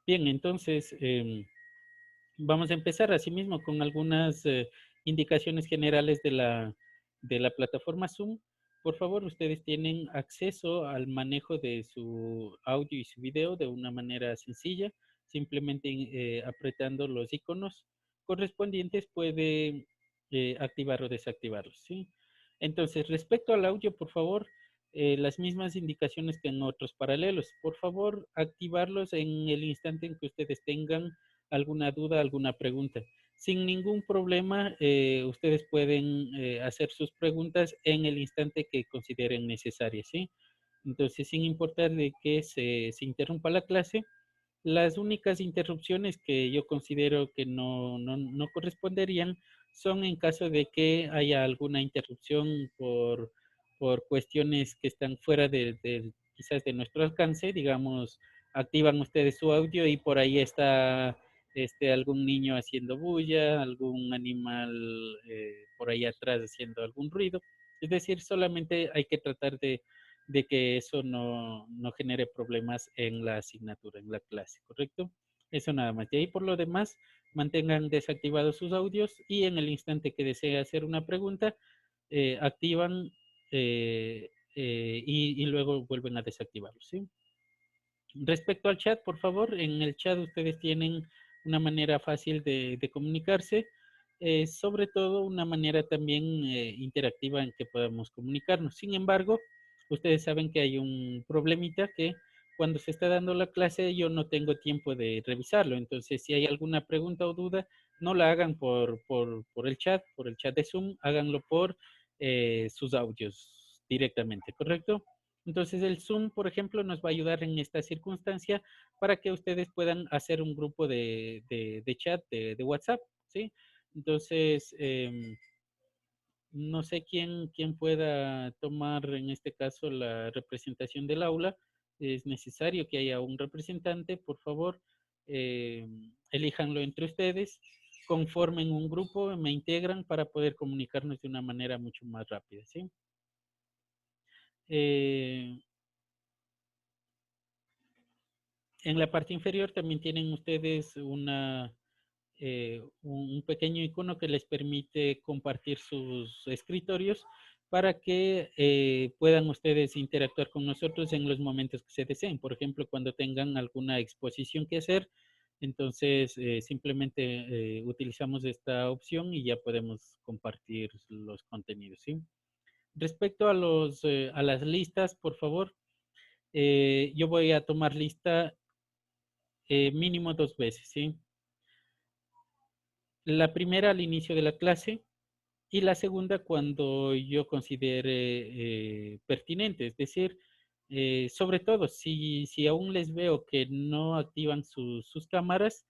Bien, entonces vamos a empezar asimismo con algunas indicaciones generales de la plataforma Zoom. Por favor, ustedes tienen acceso al manejo de su audio y su video de una manera sencilla. Simplemente apretando los iconos correspondientes puede activar o desactivarlos, ¿sí? Entonces, respecto al audio, por favor, las mismas indicaciones que en otros paralelos. Por favor, activarlos en el instante en que ustedes tengan alguna duda, alguna pregunta. Sin ningún problema, ustedes pueden hacer sus preguntas en el instante que consideren necesarias, ¿sí? Entonces, sin importar de que se interrumpa la clase, las únicas interrupciones que yo considero que no corresponderían son en caso de que haya alguna interrupción por cuestiones que están fuera quizás de nuestro alcance. Digamos, activan ustedes su audio y por ahí está algún niño haciendo bulla, algún animal por ahí atrás haciendo algún ruido. Es decir, solamente hay que tratar de que eso no genere problemas en la asignatura, en la clase, ¿correcto? Eso nada más. De ahí por lo demás, mantengan desactivados sus audios y en el instante que desee hacer una pregunta, activan y luego vuelven a desactivarlos, ¿sí? Respecto al chat, por favor, en el chat ustedes tienen una manera fácil de comunicarse, sobre todo una manera también interactiva en que podamos comunicarnos. Sin embargo, ustedes saben que hay un problemita que cuando se está dando la clase yo no tengo tiempo de revisarlo. Entonces, si hay alguna pregunta o duda, no la hagan por el chat de Zoom, háganlo por sus audios directamente, ¿correcto? Entonces el Zoom, por ejemplo, nos va a ayudar en esta circunstancia para que ustedes puedan hacer un grupo de chat de WhatsApp, ¿sí? Entonces, no sé quién pueda tomar en este caso la representación del aula. Es necesario que haya un representante, por favor, elíjanlo entre ustedes, conformen un grupo, me integran para poder comunicarnos de una manera mucho más rápida, ¿sí? En la parte inferior también tienen ustedes un pequeño icono que les permite compartir sus escritorios para que puedan ustedes interactuar con nosotros en los momentos que se deseen. Por ejemplo, cuando tengan alguna exposición que hacer, entonces simplemente utilizamos esta opción y ya podemos compartir los contenidos, ¿sí? Respecto a las listas, por favor, yo voy a tomar lista mínimo 2 veces, ¿sí? La primera al inicio de la clase y la segunda cuando yo considere pertinente, es decir, sobre todo si aún les veo que no activan sus cámaras,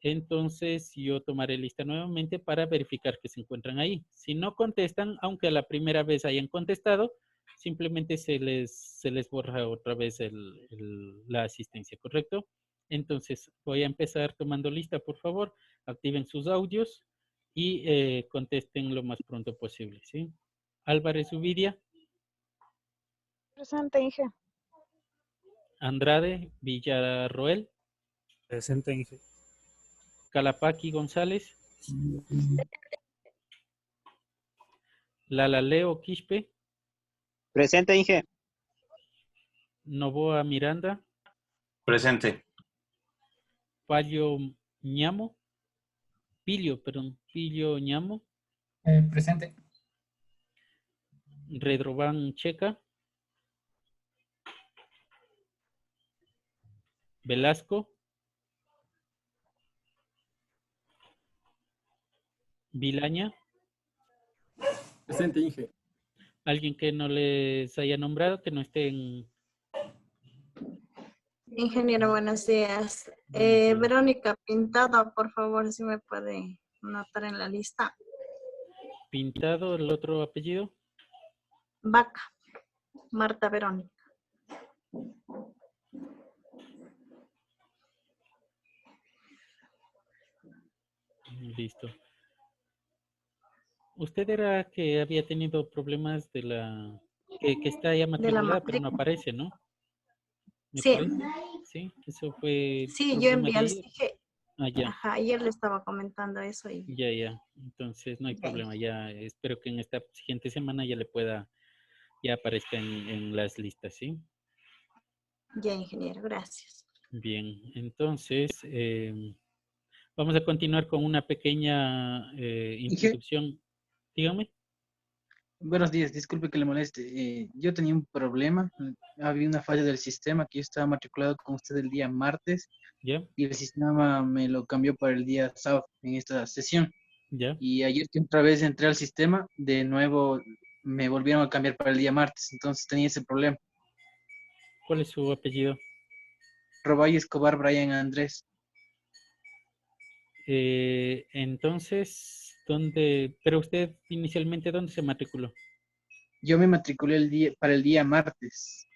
entonces yo tomaré lista nuevamente para verificar que se encuentran ahí. Si no contestan, aunque a la primera vez hayan contestado, simplemente se les borra otra vez la asistencia, ¿correcto? Entonces voy a empezar tomando lista, por favor. Activen sus audios y contesten lo más pronto posible, ¿sí? Álvarez Uvidia, Presente, Inge. Andrade Villarroel, Presente, Inge. Calapaqui González, Lalaleo Quispe, Presente, Inge. Novoa Miranda, Presente. Pillo Ñamo, Pillo Ñamo, Presente. Redroban Checa, Velasco, Vilaña, Presente, Inge. alguien que no les haya nombrado, que no esté en... Ingeniero, buenos días. Buenos días. Verónica Pintado, por favor, si me puede anotar en la lista. Pintado, el otro apellido. Vaca, Marta Verónica. Listo. Usted era que había tenido problemas que está ya matriculada, pero no aparece, ¿no? ¿Me Sí, parece? ¿sí? Eso fue el Sí, yo problema de envié al ayer. CIGE. Ah, ya, Ajá, ayer le estaba comentando eso y ya. Entonces no hay ya, problema. Ya espero que en esta siguiente semana ya le pueda, ya aparezca en las listas, ¿sí? ya, ingeniero, gracias. Bien, entonces vamos a continuar con una pequeña Inge, introducción. Dígame. buenos días, disculpe que le moleste. Yo tenía un problema, había una falla del sistema que yo estaba matriculado con usted el día martes ¿Ya? y el sistema me lo cambió para el día sábado en esta sesión. ¿Ya? Y ayer que otra vez entré al sistema, de nuevo me volvieron a cambiar para el día martes, entonces tenía ese problema. ¿Cuál es su apellido? Robay Escobar Brian Andrés. Entonces, pero usted inicialmente, ¿dónde se matriculó? Yo me matriculé para el día martes.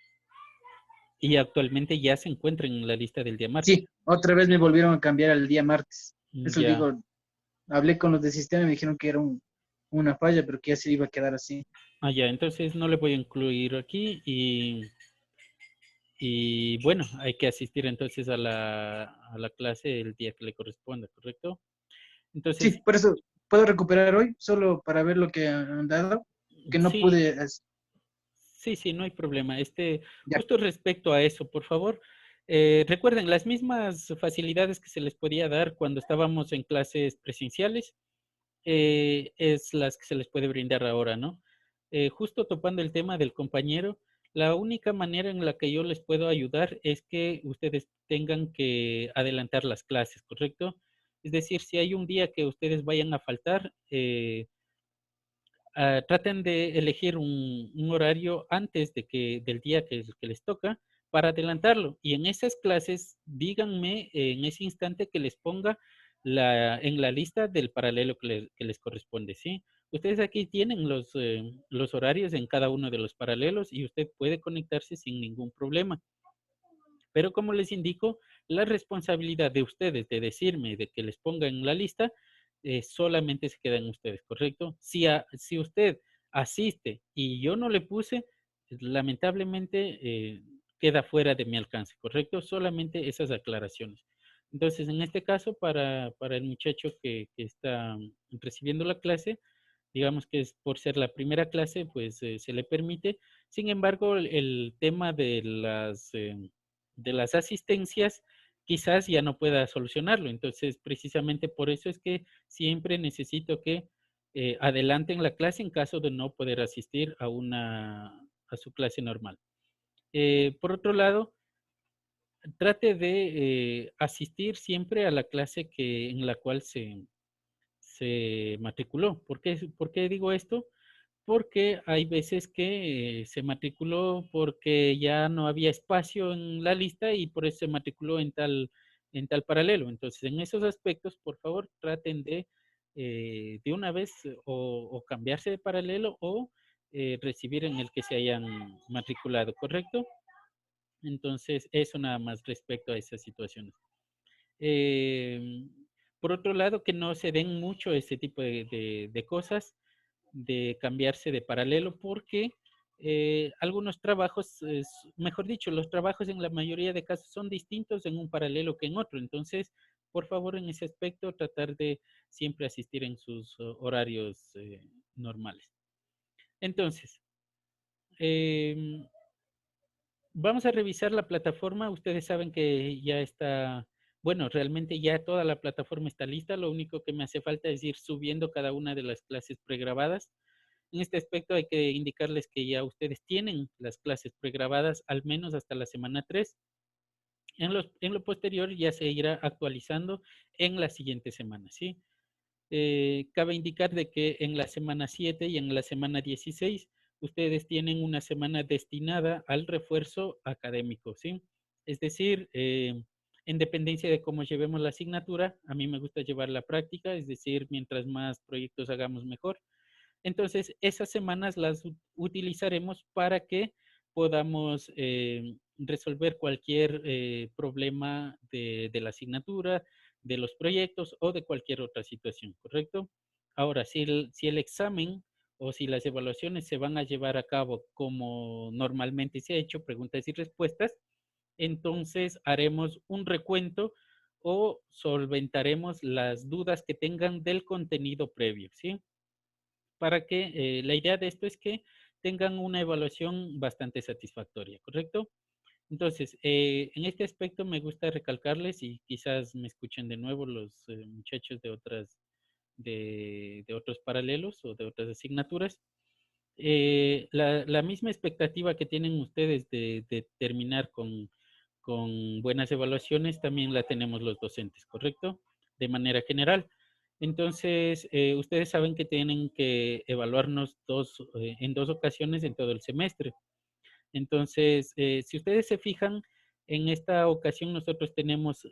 Y actualmente ya se encuentra en la lista del día martes. Sí, otra vez me volvieron a cambiar al día martes. Eso Ya. digo, hablé con los del sistema y me dijeron que era una falla, pero que ya se iba a quedar así. Ah, ya, entonces no le voy a incluir aquí y bueno, hay que asistir entonces a la clase el día que le corresponda, ¿correcto? Sí, Entonces, por eso puedo recuperar hoy, solo para ver lo que han dado, que no sí, pude. sí, no hay problema. Ya, Justo respecto a eso, por favor, recuerden las mismas facilidades que se les podía dar cuando estábamos en clases presenciales, es las que se les puede brindar ahora, ¿no? Justo topando el tema del compañero, la única manera en la que yo les puedo ayudar es que ustedes tengan que adelantar las clases, ¿correcto? Es decir, si hay un día que ustedes vayan a faltar, traten de elegir un horario antes del día que les toca para adelantarlo. Y en esas clases, díganme en ese instante que les ponga en la lista del paralelo que les corresponde, ¿sí? Ustedes aquí tienen los horarios en cada uno de los paralelos y usted puede conectarse sin ningún problema. Pero como les indico, la responsabilidad de ustedes de decirme de que les ponga en la lista solamente se queda en ustedes, ¿correcto? Si usted asiste y yo no le puse, lamentablemente queda fuera de mi alcance, ¿correcto? Solamente esas aclaraciones. Entonces, en este caso, para el muchacho que está recibiendo la clase, digamos que es por ser la primera clase, pues se le permite. Sin embargo, el tema de las asistencias quizás ya no pueda solucionarlo. Entonces, precisamente por eso es que siempre necesito que adelanten la clase en caso de no poder asistir a su clase normal. Por otro lado, trate de asistir siempre a la clase en la cual se matriculó. Por qué digo esto? Porque hay veces que se matriculó porque ya no había espacio en la lista y por eso se matriculó en tal paralelo. Entonces, en esos aspectos, por favor, traten de una vez o cambiarse de paralelo o recibir en el que se hayan matriculado, ¿correcto? Entonces, eso nada más respecto a esas situaciones. Eh, por otro lado, que no se den mucho ese tipo de cosas, de cambiarse de paralelo, porque algunos trabajos, mejor dicho, los trabajos en la mayoría de casos son distintos en un paralelo que en otro. Entonces, por favor, en ese aspecto, tratar de siempre asistir en sus horarios normales. Entonces, em, vamos a revisar la plataforma. Ustedes saben que ya está, bueno, realmente ya toda la plataforma está lista. Lo único que me hace falta es ir subiendo cada una de las clases pregrabadas. En este aspecto hay que indicarles que ya ustedes tienen las clases pregrabadas al menos hasta la semana 3. En lo posterior ya se irá actualizando en la siguiente semana, ¿sí? Cabe indicar de que en la semana 7 y en la semana 16 ustedes tienen una semana destinada al refuerzo académico, ¿sí? Es decir, en dependencia de cómo llevemos la asignatura, a mí me gusta llevar la práctica, es decir, mientras más proyectos hagamos mejor. Entonces, esas semanas las utilizaremos para que podamos resolver cualquier problema de la asignatura, de los proyectos o de cualquier otra situación, ¿correcto? Ahora, si el examen o si las evaluaciones se van a llevar a cabo como normalmente se ha hecho, preguntas y respuestas, entonces haremos un recuento o solventaremos las dudas que tengan del contenido previo, ¿sí? Para que la idea de esto es que tengan una evaluación bastante satisfactoria, ¿correcto? Entonces, en este aspecto me gusta recalcarles, y quizás me escuchen de nuevo los muchachos de otros paralelos o de otras asignaturas, la misma expectativa que tienen ustedes de terminar con buenas evaluaciones, también la tenemos los docentes, ¿correcto? De manera general. Entonces, ustedes saben que tienen que evaluarnos en 2 ocasiones en todo el semestre. Entonces, si ustedes se fijan, en esta ocasión nosotros tenemos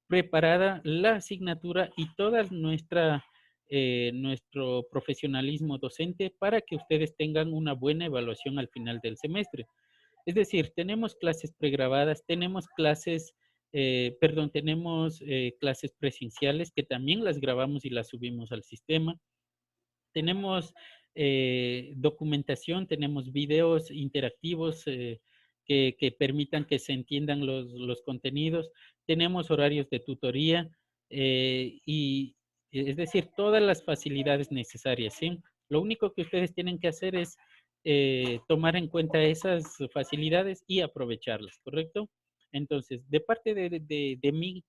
preparada la asignatura y toda nuestro profesionalismo docente para que ustedes tengan una buena evaluación al final del semestre. Es decir, tenemos clases pregrabadas, tenemos clases presenciales que también las grabamos y las subimos al sistema. Tenemos documentación, tenemos videos interactivos que permitan que se entiendan los contenidos. Tenemos horarios de tutoría y es decir, todas las facilidades necesarias, ¿sí? Lo único que ustedes tienen que hacer es tomar en cuenta esas facilidades y aprovecharlas, ¿correcto? Entonces, de parte de mí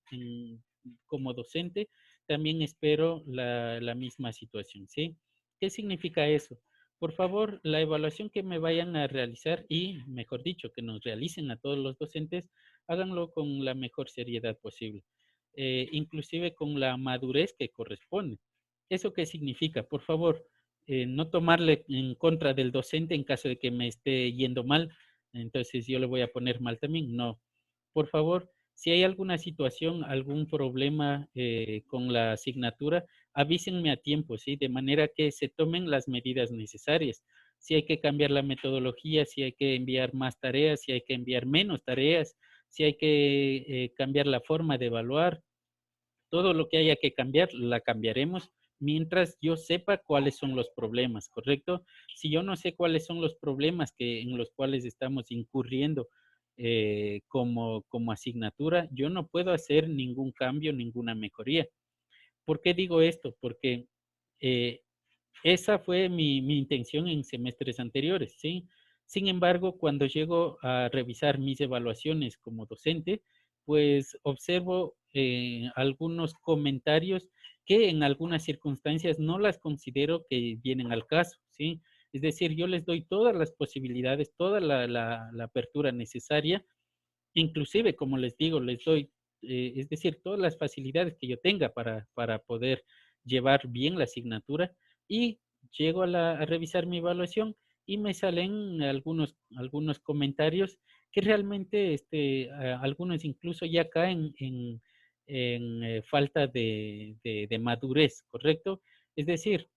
como docente, también espero la misma situación, ¿sí? ¿Qué significa eso? Por favor, la evaluación que me vayan a realizar y, mejor dicho, que nos realicen a todos los docentes, háganlo con la mejor seriedad posible, inclusive con la madurez que corresponde. ¿Eso qué significa? Por favor, no tomarle en contra del docente en caso de que me esté yendo mal, entonces yo le voy a poner mal también. No. Por favor, si hay alguna situación, algún problema con la asignatura, avísenme a tiempo, ¿sí? De manera que se tomen las medidas necesarias. Si hay que cambiar la metodología, si hay que enviar más tareas, si hay que enviar menos tareas, si hay que cambiar la forma de evaluar, todo lo que haya que cambiar, la cambiaremos mientras yo sepa cuáles son los problemas, ¿correcto? Si yo no sé cuáles son los problemas en los cuales estamos incurriendo como asignatura, yo no puedo hacer ningún cambio, ninguna mejoría. ¿Por qué digo esto? Porque eh, esa fue mi intención en semestres anteriores, ¿sí? Sin embargo, cuando llego a revisar mis evaluaciones como docente, pues observo algunos comentarios que en algunas circunstancias no las considero que vienen al caso, ¿sí? Es decir, yo les doy todas las posibilidades, toda la apertura necesaria, inclusive, como les digo, les doy, es decir, todas las facilidades que yo tenga para poder llevar bien la asignatura y llego a revisar mi evaluación y me salen algunos comentarios que realmente, algunos incluso ya caen en falta de madurez, ¿correcto? Es decir,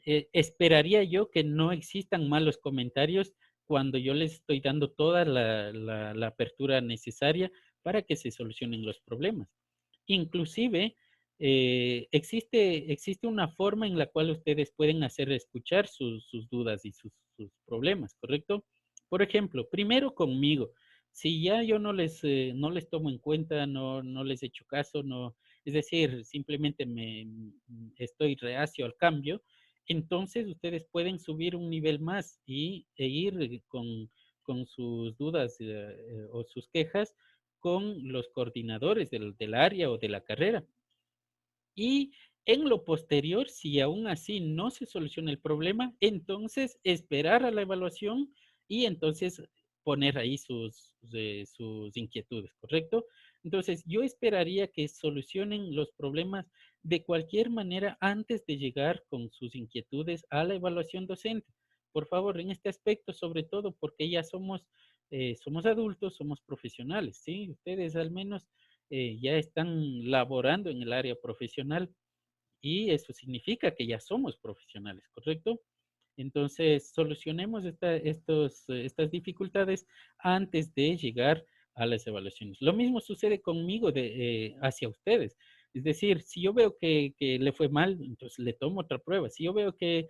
esperaría yo que no existan malos comentarios cuando yo les estoy dando toda la apertura necesaria para que se solucionen los problemas. Inclusive, existe una forma en la cual ustedes pueden hacer escuchar sus dudas y sus problemas, ¿correcto? Por ejemplo, primero conmigo. Si ya yo no les tomo en cuenta, no les echo caso, no, es decir, simplemente estoy reacio al cambio, entonces ustedes pueden subir un nivel más e ir con sus dudas o sus quejas con los coordinadores del área o de la carrera. Y en lo posterior, si aún así no se soluciona el problema, entonces esperar a la evaluación y entonces poner ahí sus inquietudes, ¿correcto? Entonces, yo esperaría que solucionen los problemas de cualquier manera antes de llegar con sus inquietudes a la evaluación docente. Por favor, en este aspecto, sobre todo porque ya somos adultos, somos profesionales, ¿sí? Ustedes al menos ya están laborando en el área profesional y eso significa que ya somos profesionales, ¿correcto? Entonces, solucionemos estas dificultades antes de llegar a las evaluaciones. Lo mismo sucede conmigo hacia ustedes. Es decir, si yo veo que le fue mal, entonces le tomo otra prueba. Si yo veo que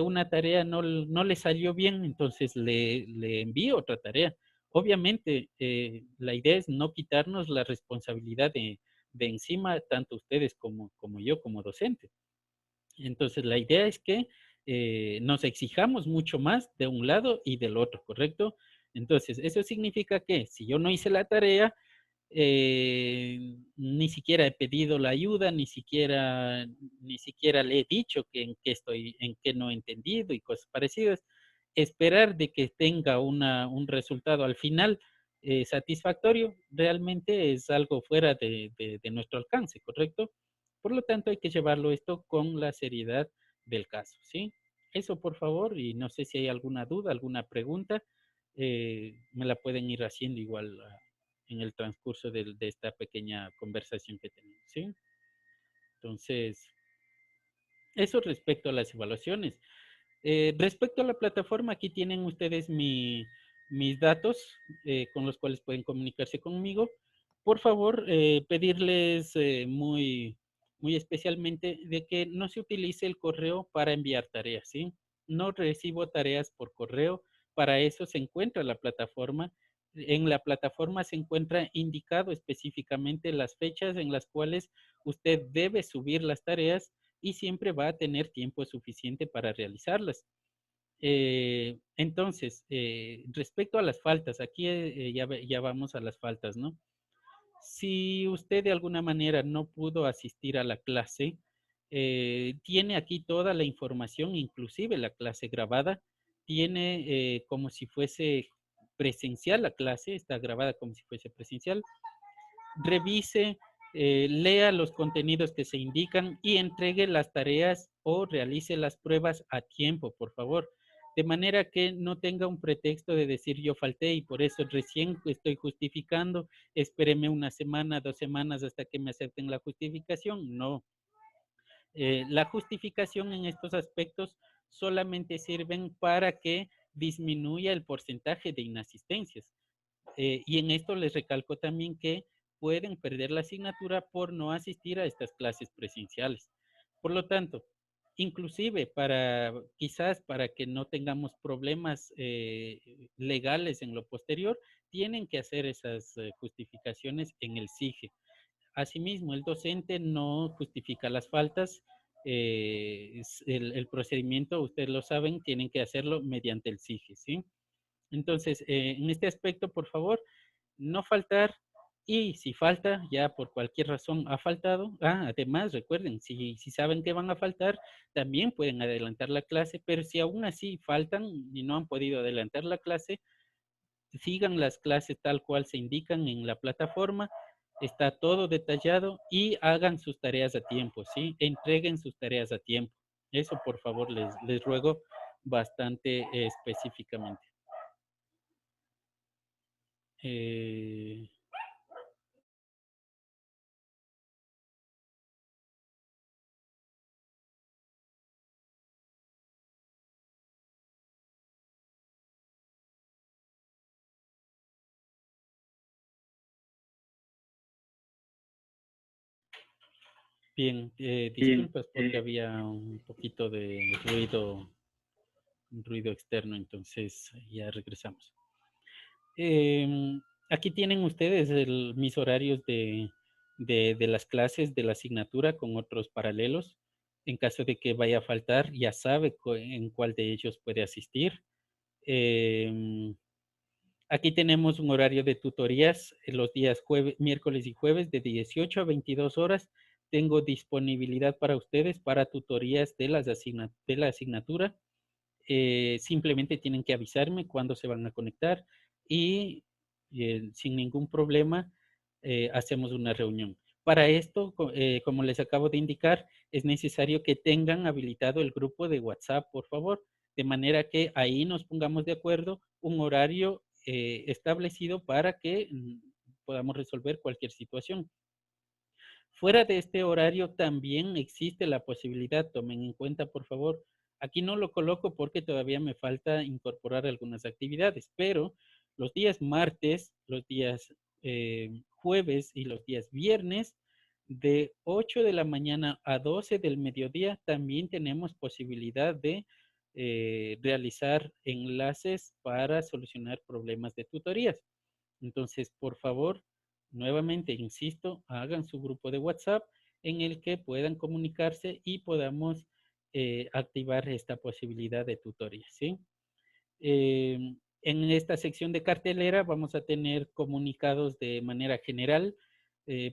una tarea no le salió bien, entonces le envío otra tarea. obviamente, la idea es no quitarnos la responsabilidad de encima, tanto ustedes como yo como docente. Entonces, la idea es que nos exijamos mucho más de un lado y del otro, ¿correcto? Entonces, eso significa que si yo no hice la tarea, ni siquiera he pedido la ayuda, ni siquiera le he dicho que en qué no he entendido y cosas parecidas. Esperar de que tenga un resultado al final satisfactorio realmente es algo fuera de nuestro alcance, ¿correcto? Por lo tanto, hay que llevarlo esto con la seriedad del caso, ¿sí? Eso, por favor, y no sé si hay alguna duda, alguna pregunta, me la pueden ir haciendo igual en el transcurso de esta pequeña conversación que tenemos, ¿sí? Entonces, eso respecto a las evaluaciones. Respecto a la plataforma, aquí tienen ustedes mis datos con los cuales pueden comunicarse conmigo. Por favor, pedirles muy especialmente de que no se utilice el correo para enviar tareas, ¿sí? No recibo tareas por correo, para eso se encuentra la plataforma. En la plataforma se encuentra indicado específicamente las fechas en las cuales usted debe subir las tareas y siempre va a tener tiempo suficiente para realizarlas. Entonces, respecto a las faltas, aquí ya vamos a las faltas, ¿no? Si usted de alguna manera no pudo asistir a la clase, tiene aquí toda la información, inclusive la clase grabada, tiene como si fuese presencial la clase, está grabada como si fuese presencial. Revise, lea los contenidos que se indican y entregue las tareas o realice las pruebas a tiempo, por favor. De manera que no tenga un pretexto de decir yo falté y por eso recién estoy justificando, espéreme una semana, 2 semanas hasta que me acepten la justificación. No. La justificación en estos aspectos solamente sirven para que disminuya el porcentaje de inasistencias. Y en esto les recalco también que pueden perder la asignatura por no asistir a estas clases presenciales. Por lo tanto, inclusive quizás para que no tengamos problemas legales en lo posterior, tienen que hacer esas justificaciones en el SIGE. Asimismo, el docente no justifica las faltas. El procedimiento, ustedes lo saben, tienen que hacerlo mediante el SIGE, ¿sí? Entonces, en este aspecto, por favor, no faltar. Y si falta, ya por cualquier razón ha faltado. Además, recuerden, si saben que van a faltar, también pueden adelantar la clase, pero si aún así faltan y no han podido adelantar la clase, sigan las clases tal cual se indican en la plataforma. Está todo detallado y hagan sus tareas a tiempo, ¿sí? Entreguen sus tareas a tiempo. Eso, por favor, les ruego bastante específicamente. Eh, Bien, disculpas porque había un poquito de un ruido externo, entonces ya regresamos. Aquí tienen ustedes mis horarios de las clases de la asignatura con otros paralelos. En caso de que vaya a faltar, ya sabe en cuál de ellos puede asistir. Aquí tenemos un horario de tutorías los días miércoles y jueves de 18 a 22 horas. Tengo disponibilidad para ustedes para tutorías de la asignatura. Simplemente tienen que avisarme cuándo se van a conectar y sin ningún problema hacemos una reunión. Para esto, como les acabo de indicar, es necesario que tengan habilitado el grupo de WhatsApp, por favor, de manera que ahí nos pongamos de acuerdo un horario establecido para que podamos resolver cualquier situación. Fuera de este horario también existe la posibilidad, tomen en cuenta por favor, aquí no lo coloco porque todavía me falta incorporar algunas actividades, pero los días martes, los días jueves y los días viernes, de 8 de la mañana a 12 del mediodía, también tenemos posibilidad de realizar enlaces para solucionar problemas de tutorías. Entonces, por favor, nuevamente, insisto, hagan su grupo de WhatsApp en el que puedan comunicarse y podamos activar esta posibilidad de tutoría, ¿sí? En esta sección de cartelera vamos a tener comunicados de manera general,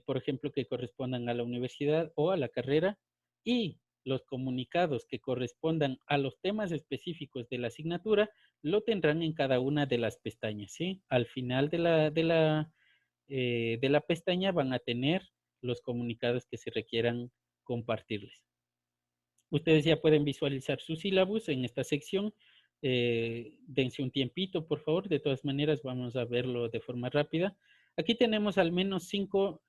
por ejemplo, que correspondan a la universidad o a la carrera, y los comunicados que correspondan a los temas específicos de la asignatura lo tendrán en cada una de las pestañas, ¿sí? Al final de la pestaña van a tener los comunicados que se requieran compartirles. Ustedes ya pueden visualizar su sílabus en esta sección. Dense un tiempito, por favor. De todas maneras, vamos a verlo de forma rápida. Aquí tenemos al menos 5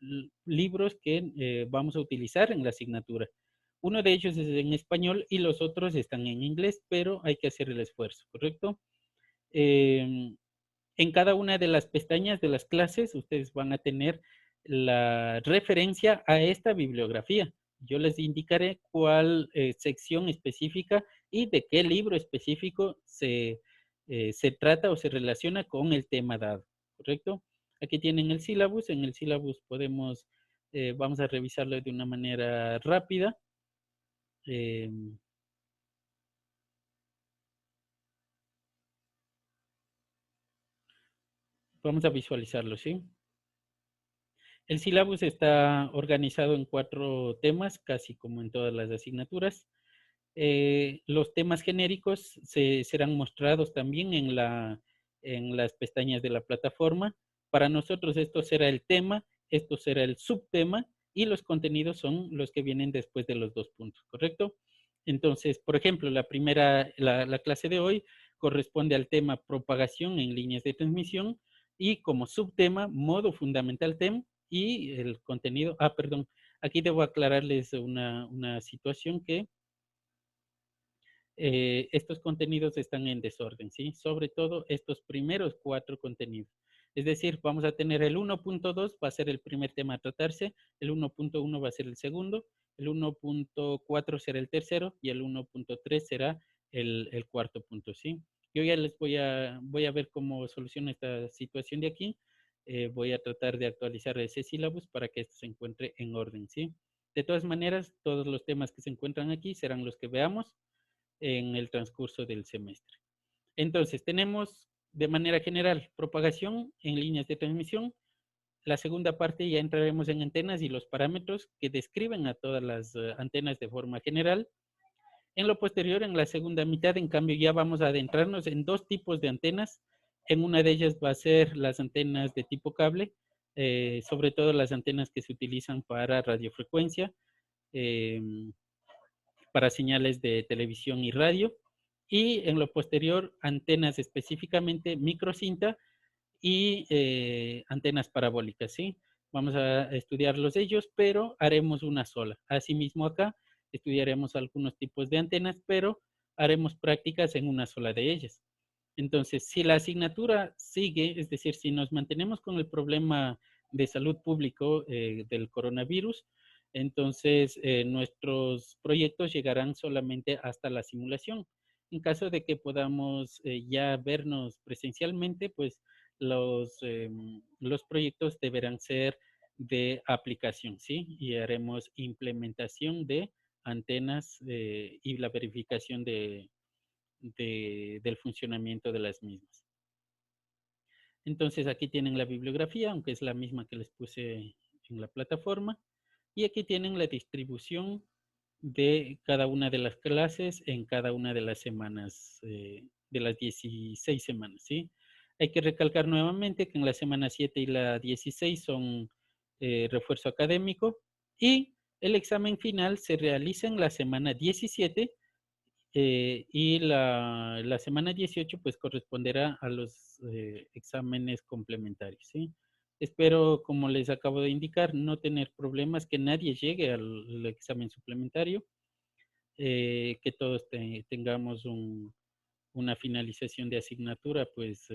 libros que vamos a utilizar en la asignatura. Uno de ellos es en español y los otros están en inglés, pero hay que hacer el esfuerzo, ¿correcto? En cada una de las pestañas de las clases, ustedes van a tener la referencia a esta bibliografía. Yo les indicaré cuál sección específica y de qué libro específico se trata o se relaciona con el tema dado, ¿correcto? Aquí tienen el sílabus. En el sílabus podemos, vamos a revisarlo de una manera rápida. Vamos a visualizarlo, ¿sí? El sílabus está organizado en 4 temas, casi como en todas las asignaturas. Los temas genéricos serán mostrados también en las pestañas de la plataforma. Para nosotros esto será el tema, esto será el subtema y los contenidos son los que vienen después de los 2 puntos, ¿correcto? Entonces, por ejemplo, la clase de hoy corresponde al tema propagación en líneas de transmisión y como subtema, modo fundamental TEM y el contenido, perdón, aquí debo aclararles una situación que estos contenidos están en desorden, ¿sí? Sobre todo estos primeros 4 contenidos. Es decir, vamos a tener el 1.2 va a ser el primer tema a tratarse, el 1.1 va a ser el segundo, el 1.4 será el tercero y el 1.3 será el cuarto punto, ¿sí? Yo ya les voy a ver cómo soluciono esta situación de aquí. Voy a tratar de actualizar ese sílabus para que esto se encuentre en orden, ¿sí? De todas maneras, todos los temas que se encuentran aquí serán los que veamos en el transcurso del semestre. Entonces, tenemos de manera general propagación en líneas de transmisión. La segunda parte ya entraremos en antenas y los parámetros que describen a todas las antenas de forma general. En lo posterior, en la segunda mitad, en cambio, ya vamos a adentrarnos en 2 tipos de antenas. En una de ellas va a ser las antenas de tipo cable, sobre todo las antenas que se utilizan para radiofrecuencia, para señales de televisión y radio, y en lo posterior antenas específicamente microcinta y antenas parabólicas, ¿sí? Vamos a estudiarlos ellos, pero haremos una sola. Asimismo acá estudiaremos algunos tipos de antenas, pero haremos prácticas en una sola de ellas. Entonces, si la asignatura sigue, es decir, si nos mantenemos con el problema de salud público del coronavirus, entonces nuestros proyectos llegarán solamente hasta la simulación. En caso de que podamos ya vernos presencialmente, pues los proyectos deberán ser de aplicación, ¿sí? Y haremos implementación de antenas y la verificación del funcionamiento de las mismas. Entonces aquí tienen la bibliografía, aunque es la misma que les puse en la plataforma. Y aquí tienen la distribución de cada una de las clases en cada una de las semanas, de las 16 semanas, ¿sí? Hay que recalcar nuevamente que en la semana 7 y la 16 son refuerzo académico y el examen final se realiza en la semana 17 y la semana 18 pues corresponderá a los exámenes complementarios, ¿sí? Espero, como les acabo de indicar, no tener problemas, que nadie llegue al examen suplementario, que todos tengamos una finalización de asignatura pues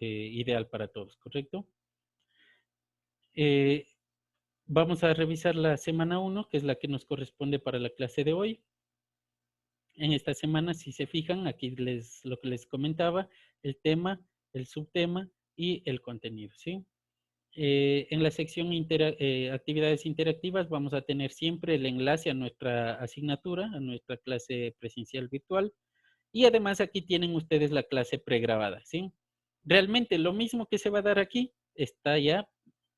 ideal para todos, ¿correcto? Vamos a revisar la semana 1, que es la que nos corresponde para la clase de hoy. En esta semana, si se fijan, aquí lo que les comentaba, el tema el subtema y el contenido, ¿sí? En la sección actividades interactivas vamos a tener siempre el enlace a nuestra asignatura, a nuestra clase presencial virtual. Y además aquí tienen ustedes la clase pregrabada, ¿sí? Realmente lo mismo que se va a dar aquí está ya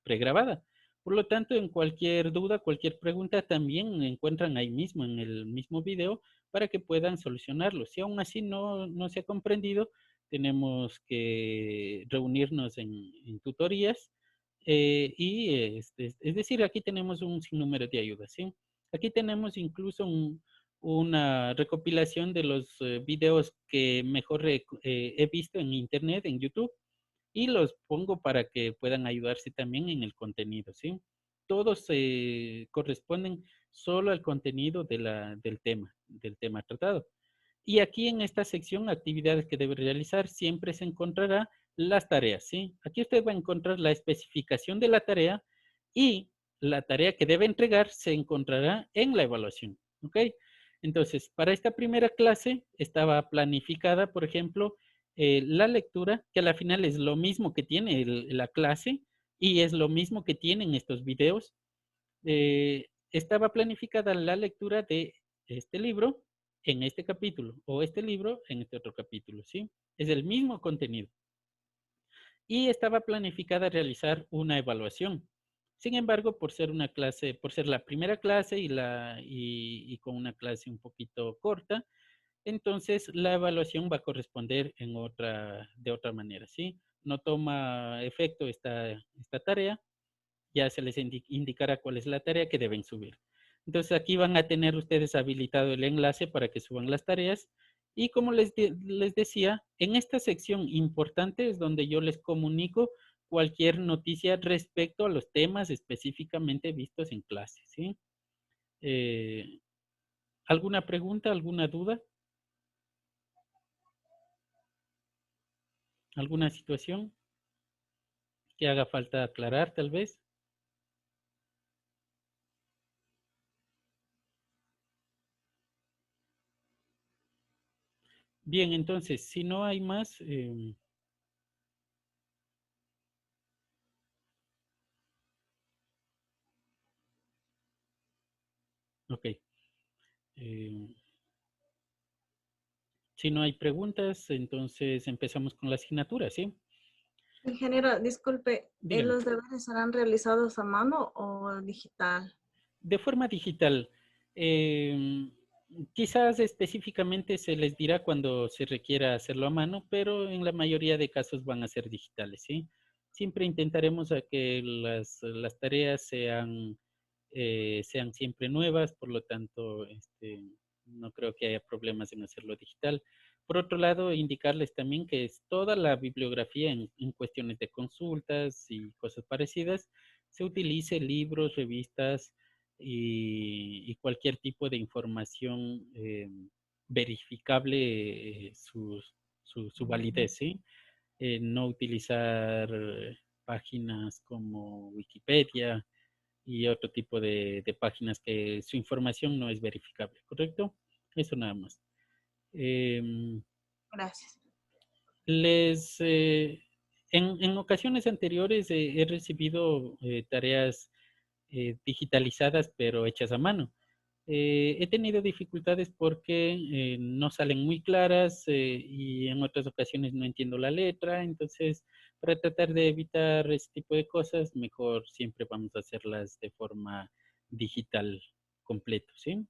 pregrabada. Por lo tanto, en cualquier duda, cualquier pregunta, también encuentran ahí mismo, en el mismo video, para que puedan solucionarlo. Si aún así no se ha comprendido, tenemos que reunirnos en tutorías es decir, aquí tenemos un sinnúmero de ayudas, ¿sí? Aquí tenemos incluso una recopilación de los videos que mejor he visto en internet, en YouTube, y los pongo para que puedan ayudarse también en el contenido, ¿sí? Todos corresponden solo al contenido del tema tratado. Y aquí en esta sección, actividades que debe realizar, siempre se encontrará las tareas, ¿sí? Aquí usted va a encontrar la especificación de la tarea y la tarea que debe entregar se encontrará en la evaluación, ¿ok? Entonces, para esta primera clase estaba planificada, por ejemplo, la lectura, que a la final es lo mismo que tiene la clase y es lo mismo que tienen estos videos. Estaba planificada la lectura de este libro en este capítulo o este libro en este otro capítulo, ¿sí? Es el mismo contenido. Y estaba planificada realizar una evaluación. Sin embargo, por ser una clase, por ser la primera clase y con una clase un poquito corta, entonces la evaluación va a corresponder de otra manera, ¿sí? No toma efecto esta tarea, ya se les indicará cuál es la tarea que deben subir. Entonces aquí van a tener ustedes habilitado el enlace para que suban las tareas. Y como les decía, en esta sección importante es donde yo les comunico cualquier noticia respecto a los temas específicamente vistos en clase, ¿sí? ¿Alguna pregunta, alguna duda? ¿Alguna situación que haga falta aclarar tal vez? Bien, entonces, si no hay más, ok. Eh, si no hay preguntas, entonces empezamos con la asignatura, ¿sí? Ingeniero, disculpe, Dígame. ¿los deberes serán realizados a mano o digital? De forma digital, quizás específicamente se les dirá cuando se requiera hacerlo a mano, pero en la mayoría de casos van a ser digitales, ¿sí? Siempre intentaremos a que las tareas sean siempre nuevas, por lo tanto, no creo que haya problemas en hacerlo digital. Por otro lado, indicarles también que es toda la bibliografía en cuestiones de consultas y cosas parecidas, se utilice libros, revistas, y cualquier tipo de información verificable su validez, ¿sí? No utilizar páginas como Wikipedia y otro tipo de páginas que su información no es verificable, ¿correcto? Eso nada más. Gracias. Les, en ocasiones anteriores he recibido tareas digitalizadas pero hechas a mano. He tenido dificultades porque no salen muy claras y en otras ocasiones no entiendo la letra, entonces para tratar de evitar ese tipo de cosas, mejor siempre vamos a hacerlas de forma digital completo, ¿sí?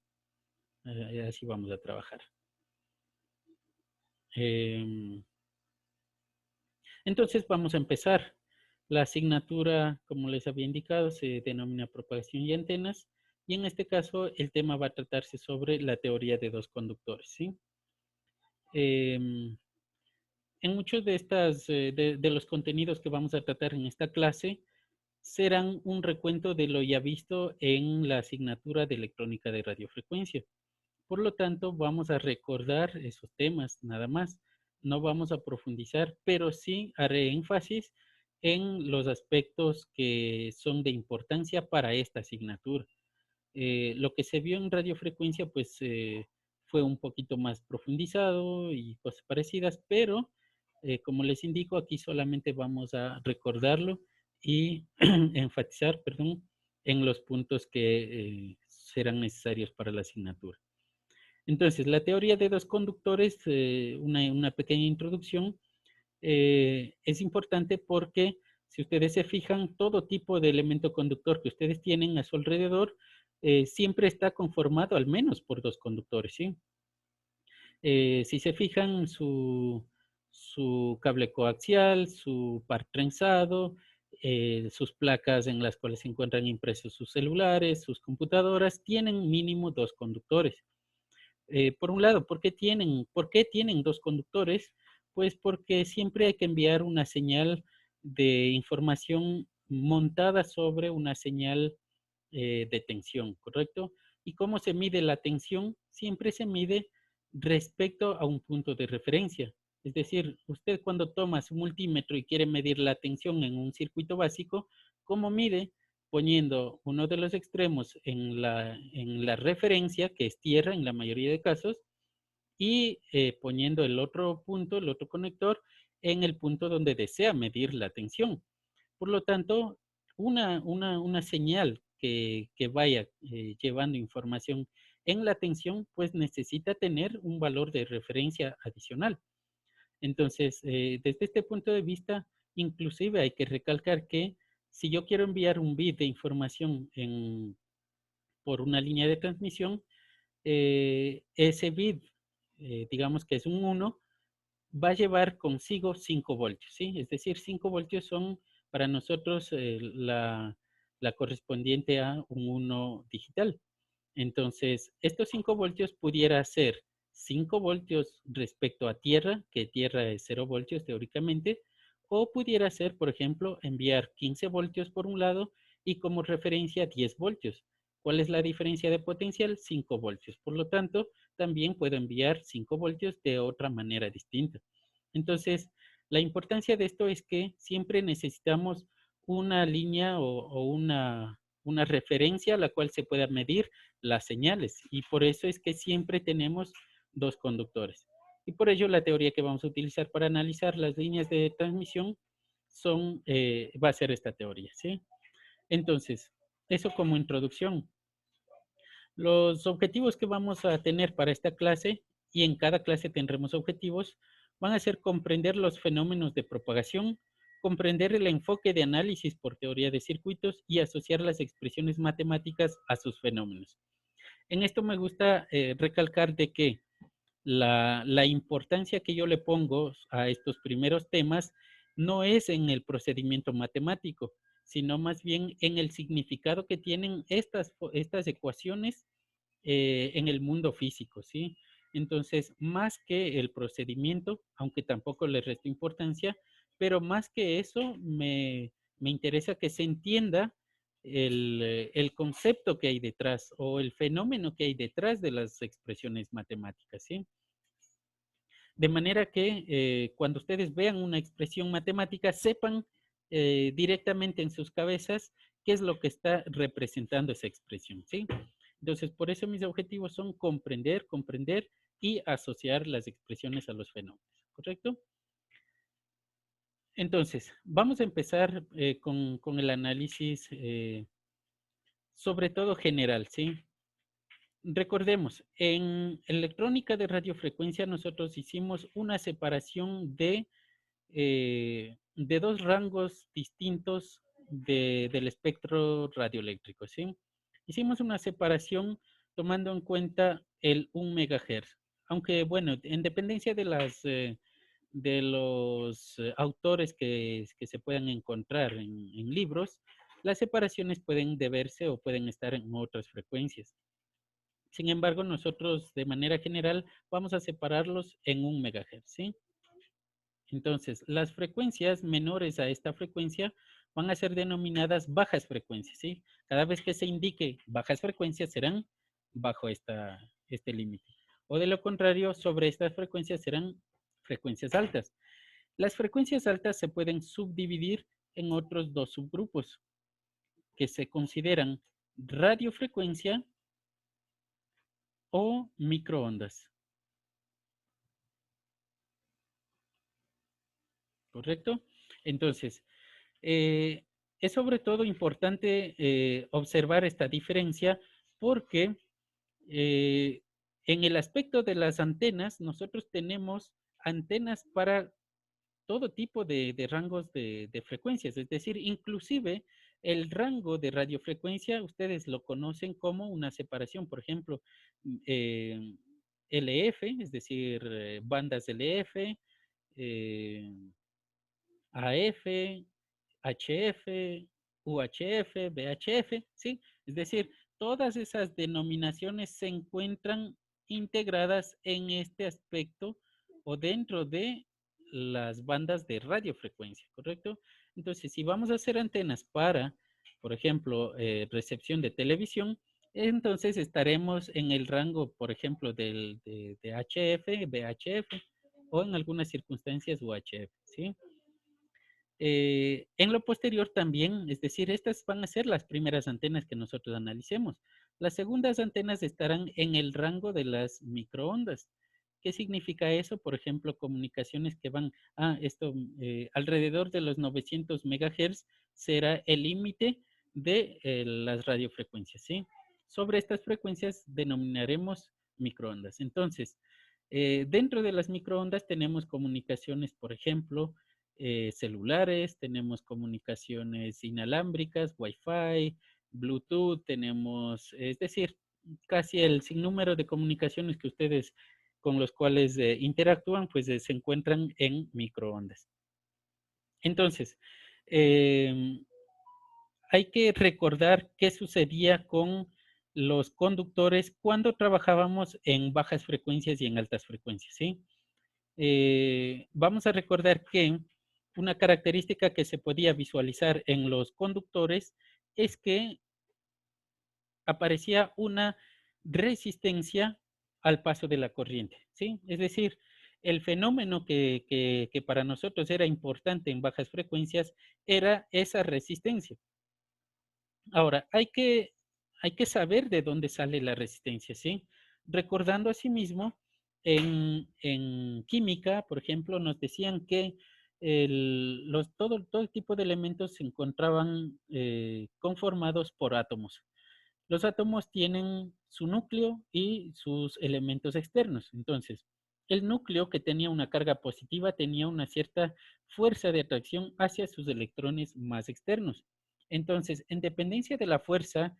Así vamos a trabajar. Entonces vamos a empezar. La asignatura, como les había indicado, se denomina propagación y antenas. Y en este caso, el tema va a tratarse sobre la teoría de dos conductores, ¿sí? En muchos de los contenidos que vamos a tratar en esta clase, serán un recuento de lo ya visto en la asignatura de electrónica de radiofrecuencia. Por lo tanto, vamos a recordar esos temas, nada más. No vamos a profundizar, pero sí haré énfasis en los aspectos que son de importancia para esta asignatura. Lo que se vio en radiofrecuencia, pues fue un poquito más profundizado y cosas parecidas, pero Como les indico, aquí solamente vamos a recordarlo y enfatizar, perdón, en los puntos que serán necesarios para la asignatura. Entonces, la teoría de dos conductores, una pequeña introducción, es importante porque si ustedes se fijan, todo tipo de elemento conductor que ustedes tienen a su alrededor siempre está conformado al menos por dos conductores, ¿sí? Si se fijan, su cable coaxial, su par trenzado, sus placas en las cuales se encuentran impresos sus celulares, sus computadoras, tienen mínimo dos conductores. Por un lado, ¿por qué tienen dos conductores? Pues porque siempre hay que enviar una señal de información montada sobre una señal de tensión, ¿correcto? ¿Y cómo se mide la tensión? Siempre se mide respecto a un punto de referencia. Es decir, usted cuando toma su multímetro y quiere medir la tensión en un circuito básico, ¿cómo mide? Poniendo uno de los extremos en la referencia, que es tierra en la mayoría de casos, y poniendo el otro punto, el otro conector, en el punto donde desea medir la tensión. Por lo tanto, una señal que vaya llevando información en la tensión, pues necesita tener un valor de referencia adicional. Entonces, desde este punto de vista, inclusive hay que recalcar que si yo quiero enviar un bit de información por una línea de transmisión, ese bit, digamos que es un 1, va a llevar consigo 5 voltios, ¿sí? Es decir, 5 voltios son para nosotros la correspondiente a un 1 digital. Entonces, estos 5 voltios pudiera ser 5 voltios respecto a tierra, que tierra es 0 voltios teóricamente, o pudiera ser, por ejemplo, enviar 15 voltios por un lado y como referencia 10 voltios. ¿Cuál es la diferencia de potencial? 5 voltios. Por lo tanto, también puedo enviar 5 voltios de otra manera distinta. Entonces, la importancia de esto es que siempre necesitamos una línea o una referencia a la cual se pueda medir las señales. Y por eso es que siempre tenemos dos conductores. Y por ello la teoría que vamos a utilizar para analizar las líneas de transmisión va a ser esta teoría, ¿sí? Entonces, eso como introducción. Los objetivos que vamos a tener para esta clase, y en cada clase tendremos objetivos, van a ser comprender los fenómenos de propagación, comprender el enfoque de análisis por teoría de circuitos y asociar las expresiones matemáticas a sus fenómenos. En esto me gusta recalcar de que la importancia que yo le pongo a estos primeros temas no es en el procedimiento matemático, sino más bien en el significado que tienen estas ecuaciones en el mundo físico, ¿sí? Entonces, más que el procedimiento, aunque tampoco le resto importancia, pero más que eso, me interesa que se entienda el concepto que hay detrás o el fenómeno que hay detrás de las expresiones matemáticas, ¿sí? De manera que cuando ustedes vean una expresión matemática, sepan directamente en sus cabezas qué es lo que está representando esa expresión, ¿sí? Entonces, por eso mis objetivos son comprender y asociar las expresiones a los fenómenos, ¿correcto? Entonces, vamos a empezar con el análisis sobre todo general, ¿sí? Recordemos, en electrónica de radiofrecuencia nosotros hicimos una separación de dos rangos distintos del espectro radioeléctrico, ¿sí? Hicimos una separación tomando en cuenta el 1 MHz, aunque bueno, en dependencia de los autores que se puedan encontrar en libros, las separaciones pueden deberse o pueden estar en otras frecuencias. Sin embargo, nosotros de manera general vamos a separarlos en 1 MHz, ¿sí? Entonces, las frecuencias menores a esta frecuencia van a ser denominadas bajas frecuencias, ¿sí? Cada vez que se indique bajas frecuencias serán bajo este límite. O de lo contrario, sobre estas frecuencias serán frecuencias altas. Las frecuencias altas se pueden subdividir en otros dos subgrupos que se consideran radiofrecuencia o microondas. ¿correcto? Entonces, es sobre todo importante observar esta diferencia porque en el aspecto de las antenas, nosotros tenemos antenas para todo tipo de rangos de frecuencias, es decir, inclusive el rango de radiofrecuencia, ustedes lo conocen como una separación, por ejemplo, LF, es decir, bandas LF, AF, HF, UHF, VHF, ¿sí? Es decir, todas esas denominaciones se encuentran integradas en este aspecto o dentro de las bandas de radiofrecuencia, ¿correcto? Entonces, si vamos a hacer antenas para, por ejemplo, recepción de televisión, entonces estaremos en el rango, por ejemplo, de HF, VHF o en algunas circunstancias UHF, ¿sí? En lo posterior también, es decir, estas van a ser las primeras antenas que nosotros analicemos. Las segundas antenas estarán en el rango de las microondas. ¿Qué significa eso? Por ejemplo, comunicaciones que van a alrededor de los 900 megahertz será el límite de las radiofrecuencias, ¿sí? Sobre estas frecuencias denominaremos microondas. Entonces, dentro de las microondas tenemos comunicaciones, por ejemplo, celulares, tenemos comunicaciones inalámbricas, Wi-Fi, Bluetooth, tenemos, es decir, casi el sinnúmero de comunicaciones que ustedes con los cuales interactúan, pues se encuentran en microondas. Entonces, hay que recordar qué sucedía con los conductores cuando trabajábamos en bajas frecuencias y en altas frecuencias, ¿sí? Vamos a recordar que una característica que se podía visualizar en los conductores es que aparecía una resistencia al paso de la corriente, ¿sí? Es decir, el fenómeno que para nosotros era importante en bajas frecuencias era esa resistencia. Ahora, hay que saber de dónde sale la resistencia, ¿sí? Recordando asimismo, en química, por ejemplo, nos decían que todo tipo de elementos se encontraban conformados por átomos. Los átomos tienen su núcleo y sus elementos externos. Entonces, el núcleo que tenía una carga positiva tenía una cierta fuerza de atracción hacia sus electrones más externos. Entonces, en dependencia de la fuerza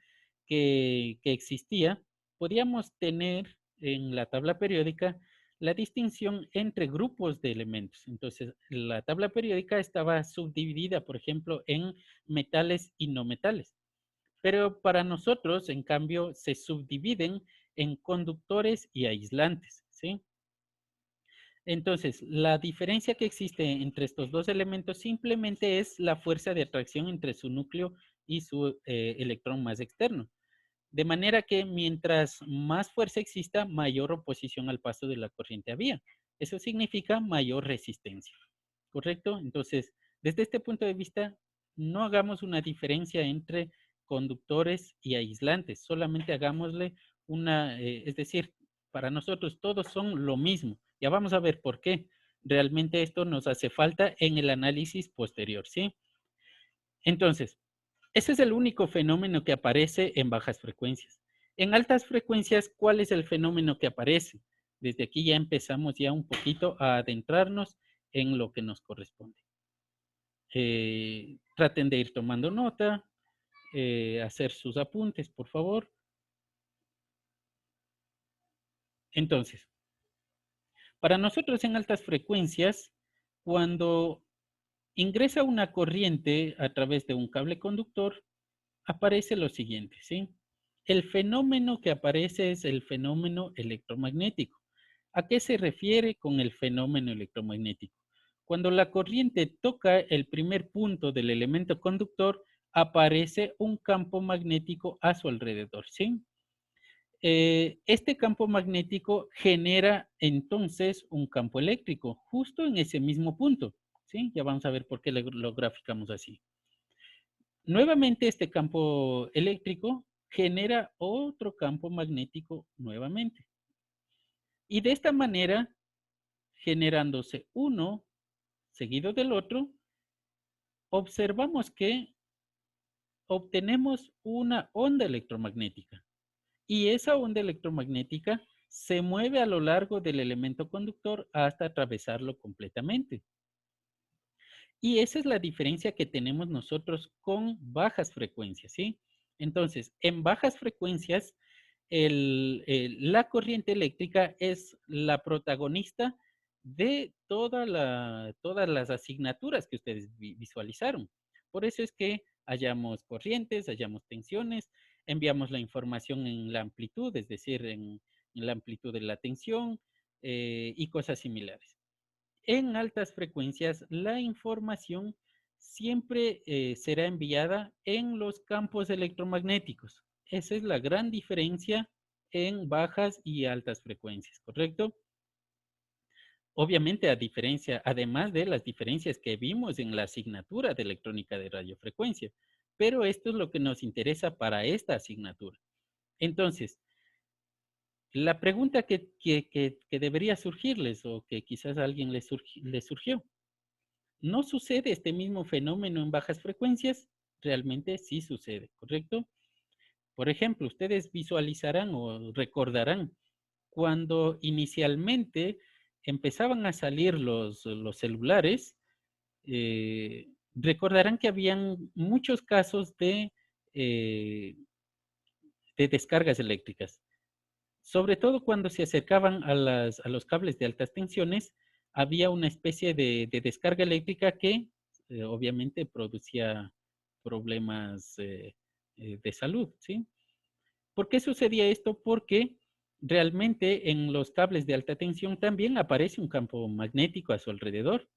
que existía, podíamos tener en la tabla periódica la distinción entre grupos de elementos. Entonces, la tabla periódica estaba subdividida, por ejemplo, en metales y no metales. Pero para nosotros, en cambio, se subdividen en conductores y aislantes, ¿sí? Entonces, la diferencia que existe entre estos dos elementos simplemente es la fuerza de atracción entre su núcleo y su electrón más externo. De manera que mientras más fuerza exista, mayor oposición al paso de la corriente había. Eso significa mayor resistencia, ¿correcto? Entonces, desde este punto de vista, no hagamos una diferencia entre conductores y aislantes, solamente hagámosle es decir, para nosotros todos son lo mismo. Ya vamos a ver por qué. Realmente esto nos hace falta en el análisis posterior, ¿sí? Entonces, ese es el único fenómeno que aparece en bajas frecuencias. En altas frecuencias, ¿cuál es el fenómeno que aparece? Desde aquí ya empezamos ya un poquito a adentrarnos en lo que nos corresponde. Traten de ir tomando nota, hacer sus apuntes, por favor. Entonces, para nosotros en altas frecuencias, cuando ingresa una corriente a través de un cable conductor, aparece lo siguiente, ¿sí? El fenómeno que aparece es el fenómeno electromagnético. ¿A qué se refiere con el fenómeno electromagnético? Cuando la corriente toca el primer punto del elemento conductor, aparece un campo magnético a su alrededor, ¿sí? Este campo magnético genera entonces un campo eléctrico justo en ese mismo punto, ¿sí? Ya vamos a ver por qué lo graficamos así. Nuevamente este campo eléctrico genera otro campo magnético nuevamente. Y de esta manera, generándose uno, seguido del otro, observamos que obtenemos una onda electromagnética. Y esa onda electromagnética se mueve a lo largo del elemento conductor hasta atravesarlo completamente. Y esa es la diferencia que tenemos nosotros con bajas frecuencias, ¿sí? Entonces, en bajas frecuencias, la corriente eléctrica es la protagonista de todas las asignaturas que ustedes visualizaron. Por eso es que hallamos corrientes, hallamos tensiones, enviamos la información en la amplitud, es decir, en la amplitud de la tensión y cosas similares. En altas frecuencias, la información siempre será enviada en los campos electromagnéticos. Esa es la gran diferencia en bajas y altas frecuencias, ¿correcto? Obviamente, además de las diferencias que vimos en la asignatura de electrónica de radiofrecuencia, pero esto es lo que nos interesa para esta asignatura. Entonces, la pregunta que debería surgirles o que quizás a alguien les surgió, ¿no sucede este mismo fenómeno en bajas frecuencias? Realmente sí sucede, ¿correcto? Por ejemplo, ustedes visualizarán o recordarán cuando inicialmente empezaban a salir los celulares, recordarán que habían muchos casos eh, de descargas eléctricas. Sobre todo cuando se acercaban a los cables de altas tensiones, había una especie de descarga eléctrica que obviamente producía problemas de salud, ¿sí? ¿Por qué sucedía esto? Porque realmente en los cables de alta tensión también aparece un campo magnético a su alrededor.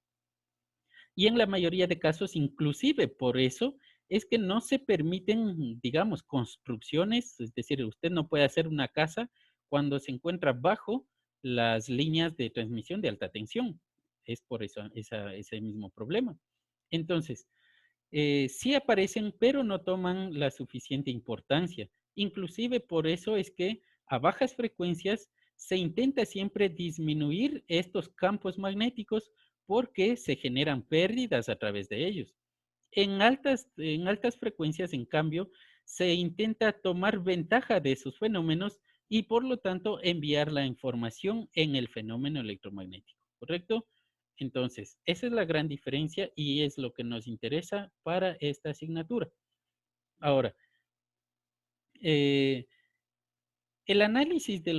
Y en la mayoría de casos, inclusive por eso, es que no se permiten, digamos, construcciones, es decir, usted no puede hacer una casa cuando se encuentra bajo las líneas de transmisión de alta tensión. Es por eso ese mismo problema. Entonces, sí aparecen, pero no toman la suficiente importancia. Inclusive por eso es que a bajas frecuencias se intenta siempre disminuir estos campos magnéticos porque se generan pérdidas a través de ellos. En altas frecuencias, en cambio, se intenta tomar ventaja de esos fenómenos y por lo tanto enviar la información en el fenómeno electromagnético, ¿correcto? Entonces, esa es la gran diferencia y es lo que nos interesa para esta asignatura. Ahora, eh, el análisis de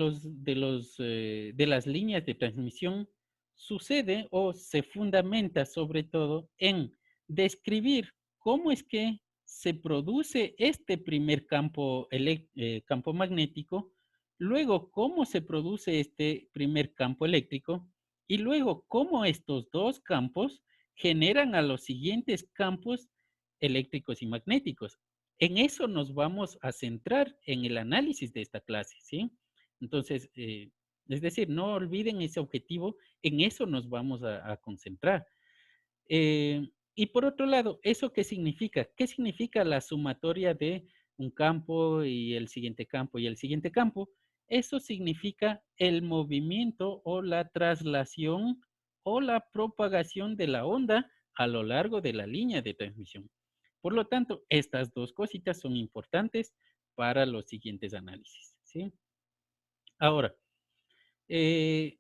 las líneas de transmisión sucede o se fundamenta sobre todo en describir cómo es que se produce este primer campo magnético, luego cómo se produce este primer campo eléctrico y luego cómo estos dos campos generan a los siguientes campos eléctricos y magnéticos. En eso nos vamos a centrar en el análisis de esta clase, ¿sí? Entonces, es decir, no olviden ese objetivo, en eso nos vamos a concentrar. Y por otro lado, ¿eso qué significa? ¿Qué significa la sumatoria de un campo y el siguiente campo y el siguiente campo? Eso significa el movimiento o la traslación o la propagación de la onda a lo largo de la línea de transmisión. Por lo tanto, estas dos cositas son importantes para los siguientes análisis, ¿sí? Ahora, eh,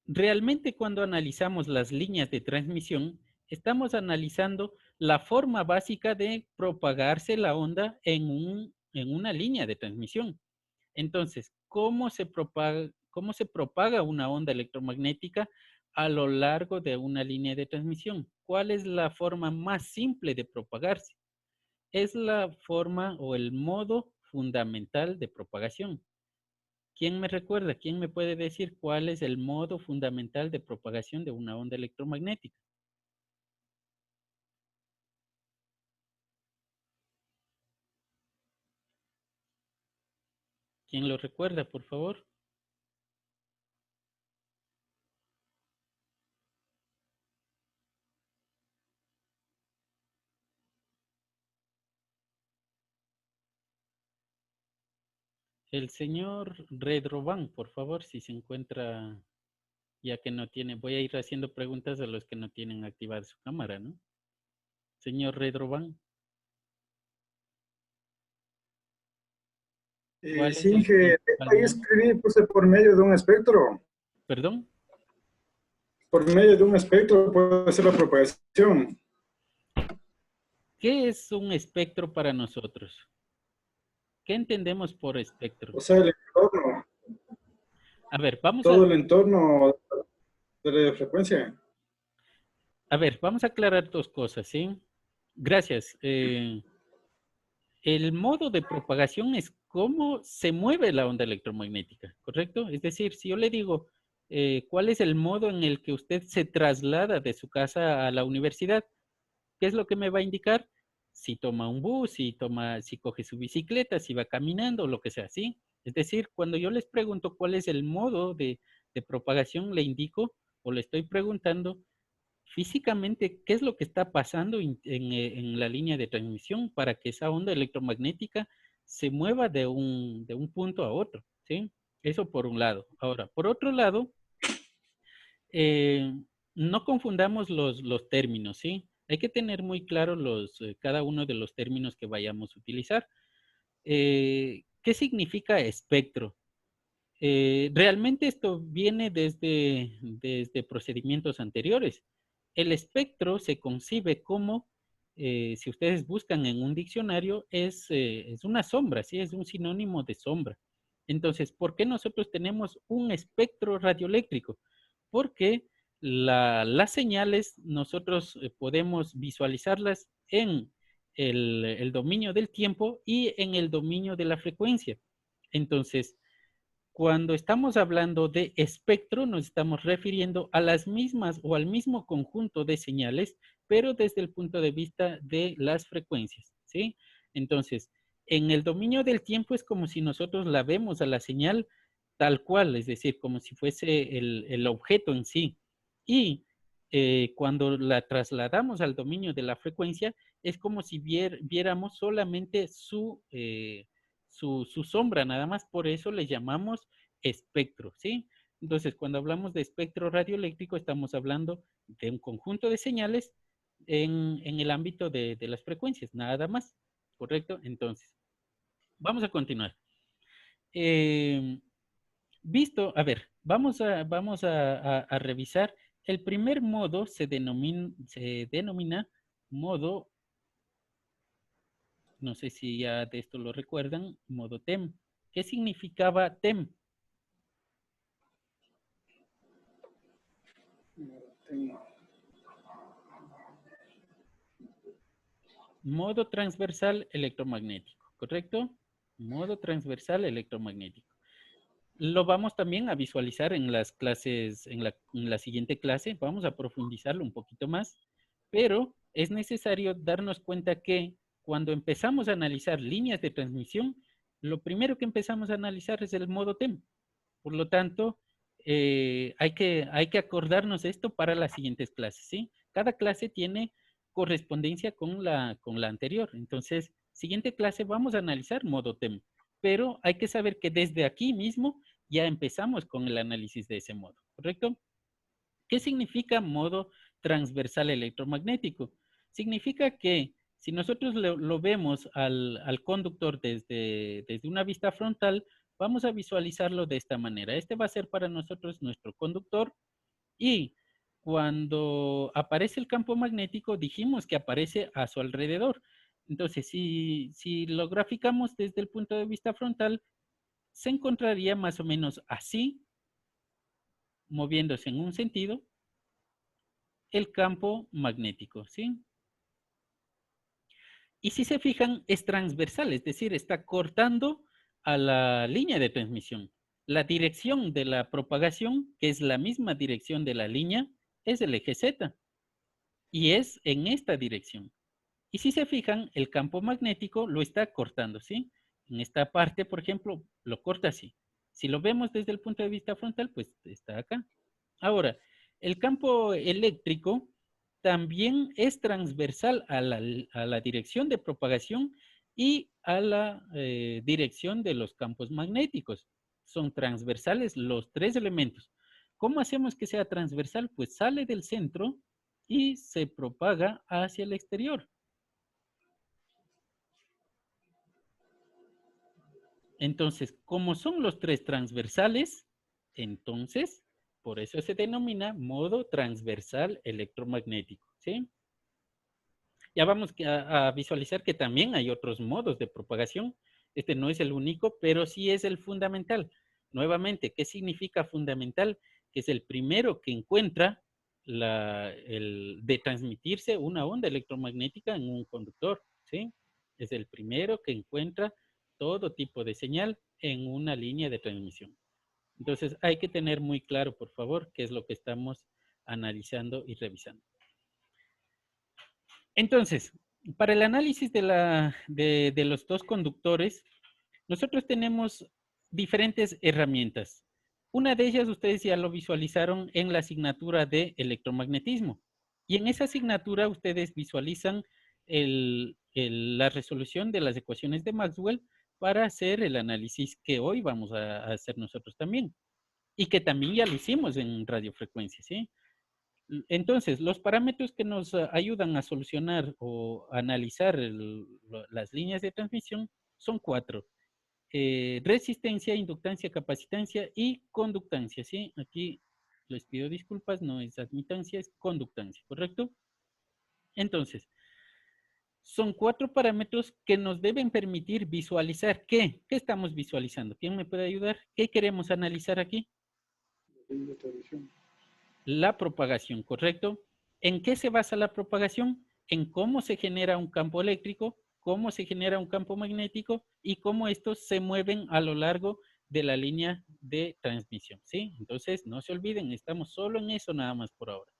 realmente cuando analizamos las líneas de transmisión, estamos analizando la forma básica de propagarse la onda en una línea de transmisión. Entonces, cómo se propaga una onda electromagnética a lo largo de una línea de transmisión? ¿Cuál es la forma más simple de propagarse? Es la forma o el modo fundamental de propagación. ¿Quién me recuerda? ¿Quién me puede decir cuál es el modo fundamental de propagación de una onda electromagnética? ¿Quién lo recuerda, por favor? El señor Redroban, por favor, si se encuentra ya que no tiene, voy a ir haciendo preguntas a los que no tienen activada su cámara, ¿no? Señor Redroban. ¿Cuál es Sí, el que principal ahí modo? escribí, puse por medio de un espectro. ¿Perdón? Por medio de un espectro puede ser la propagación. ¿Qué es un espectro para nosotros? ¿Qué entendemos por espectro? O sea, el entorno, A ver, vamos todo el entorno de la frecuencia. vamos a aclarar dos cosas, ¿sí? Gracias. El modo de propagación es cómo se mueve la onda electromagnética, ¿correcto? Es decir, si yo le digo, ¿cuál es el modo en el que usted se traslada de su casa a la universidad? ¿Qué es lo que me va a indicar? Si toma un bus, si coge su bicicleta, si va caminando, lo que sea, ¿sí? Es decir, cuando yo les pregunto cuál es el modo de propagación, le indico o le estoy preguntando físicamente qué es lo que está pasando en la línea de transmisión para que esa onda electromagnética se mueva de un punto a otro, ¿sí? Eso por un lado. Ahora, por otro lado, eh, no confundamos los términos, ¿sí? Hay que tener muy claro cada uno de los términos que vayamos a utilizar. ¿Qué significa espectro? Realmente esto viene desde procedimientos anteriores. El espectro se concibe como, si ustedes buscan en un diccionario, es una sombra, ¿sí? Es un sinónimo de sombra. Entonces, ¿por qué nosotros tenemos un espectro radioeléctrico? Porque las señales nosotros podemos visualizarlas en el dominio del tiempo y en el dominio de la frecuencia. Entonces, cuando estamos hablando de espectro, nos estamos refiriendo a las mismas o al mismo conjunto de señales, pero desde el punto de vista de las frecuencias, ¿sí? Entonces, en el dominio del tiempo es como si nosotros la vemos a la señal tal cual, es decir, como si fuese el objeto en sí. Y cuando la trasladamos al dominio de la frecuencia, es como si viéramos solamente su sombra, nada más. Por eso le llamamos espectro, ¿sí? Entonces, cuando hablamos de espectro radioeléctrico, estamos hablando de un conjunto de señales en el ámbito de las frecuencias, nada más, ¿correcto? Entonces, vamos a continuar. Visto, a ver, vamos a revisar. El primer modo se denomina modo, no sé si ya de esto lo recuerdan, modo TEM. ¿Qué significaba TEM? Modo transversal electromagnético, ¿correcto? Modo transversal electromagnético. Lo vamos también a visualizar en las clases, en la siguiente clase. Vamos a profundizarlo un poquito más, pero es necesario darnos cuenta que cuando empezamos a analizar líneas de transmisión, lo primero que empezamos a analizar es el modo TEM. Por lo tanto, hay que acordarnos esto para las siguientes clases, ¿sí? Cada clase tiene correspondencia con la anterior. Entonces, siguiente clase vamos a analizar modo TEM, pero hay que saber que desde aquí mismo ya empezamos con el análisis de ese modo, ¿correcto? ¿Qué significa modo transversal electromagnético? Significa que si nosotros lo vemos al conductor desde una vista frontal, vamos a visualizarlo de esta manera. Este va a ser para nosotros nuestro conductor y cuando aparece el campo magnético, dijimos que aparece a su alrededor. Entonces, si lo graficamos desde el punto de vista frontal, se encontraría más o menos así, moviéndose en un sentido, el campo magnético, ¿sí? Y si se fijan, es transversal, es decir, está cortando a la línea de transmisión. La dirección de la propagación, que es la misma dirección de la línea, es el eje Z. Y es en esta dirección. Y si se fijan, el campo magnético lo está cortando, ¿sí? En esta parte, por ejemplo, lo corta así. Si lo vemos desde el punto de vista frontal, pues está acá. Ahora, el campo eléctrico también es transversal a la dirección de propagación y a la dirección de los campos magnéticos. Son transversales los tres elementos. ¿Cómo hacemos que sea transversal? Pues sale del centro y se propaga hacia el exterior. Entonces, como son los tres transversales, entonces, por eso se denomina modo transversal electromagnético, ¿sí? Ya vamos a visualizar que también hay otros modos de propagación. Este no es el único, pero sí es el fundamental. Nuevamente, ¿qué significa fundamental? Que es el primero que encuentra de transmitirse una onda electromagnética en un conductor, ¿sí? Es el primero que encuentra todo tipo de señal en una línea de transmisión. Entonces, hay que tener muy claro, por favor, qué es lo que estamos analizando y revisando. Entonces, para el análisis de los dos conductores, nosotros tenemos diferentes herramientas. Una de ellas ustedes ya lo visualizaron en la asignatura de electromagnetismo. Y en esa asignatura ustedes visualizan la resolución de las ecuaciones de Maxwell para hacer el análisis que hoy vamos a hacer nosotros también. Y que también ya lo hicimos en radiofrecuencia, ¿sí? Entonces, los parámetros que nos ayudan a solucionar o analizar las líneas de transmisión son 4. Resistencia, inductancia, capacitancia y conductancia, ¿sí? Aquí les pido disculpas, no es admitancia, es conductancia, ¿correcto? Entonces, son 4 parámetros que nos deben permitir visualizar ¿qué? ¿Qué estamos visualizando? ¿Quién me puede ayudar? ¿Qué queremos analizar aquí? La propagación, ¿correcto? ¿En qué se basa la propagación? En cómo se genera un campo eléctrico, cómo se genera un campo magnético y cómo estos se mueven a lo largo de la línea de transmisión, ¿sí? Entonces, no se olviden, estamos solo en eso nada más por ahora.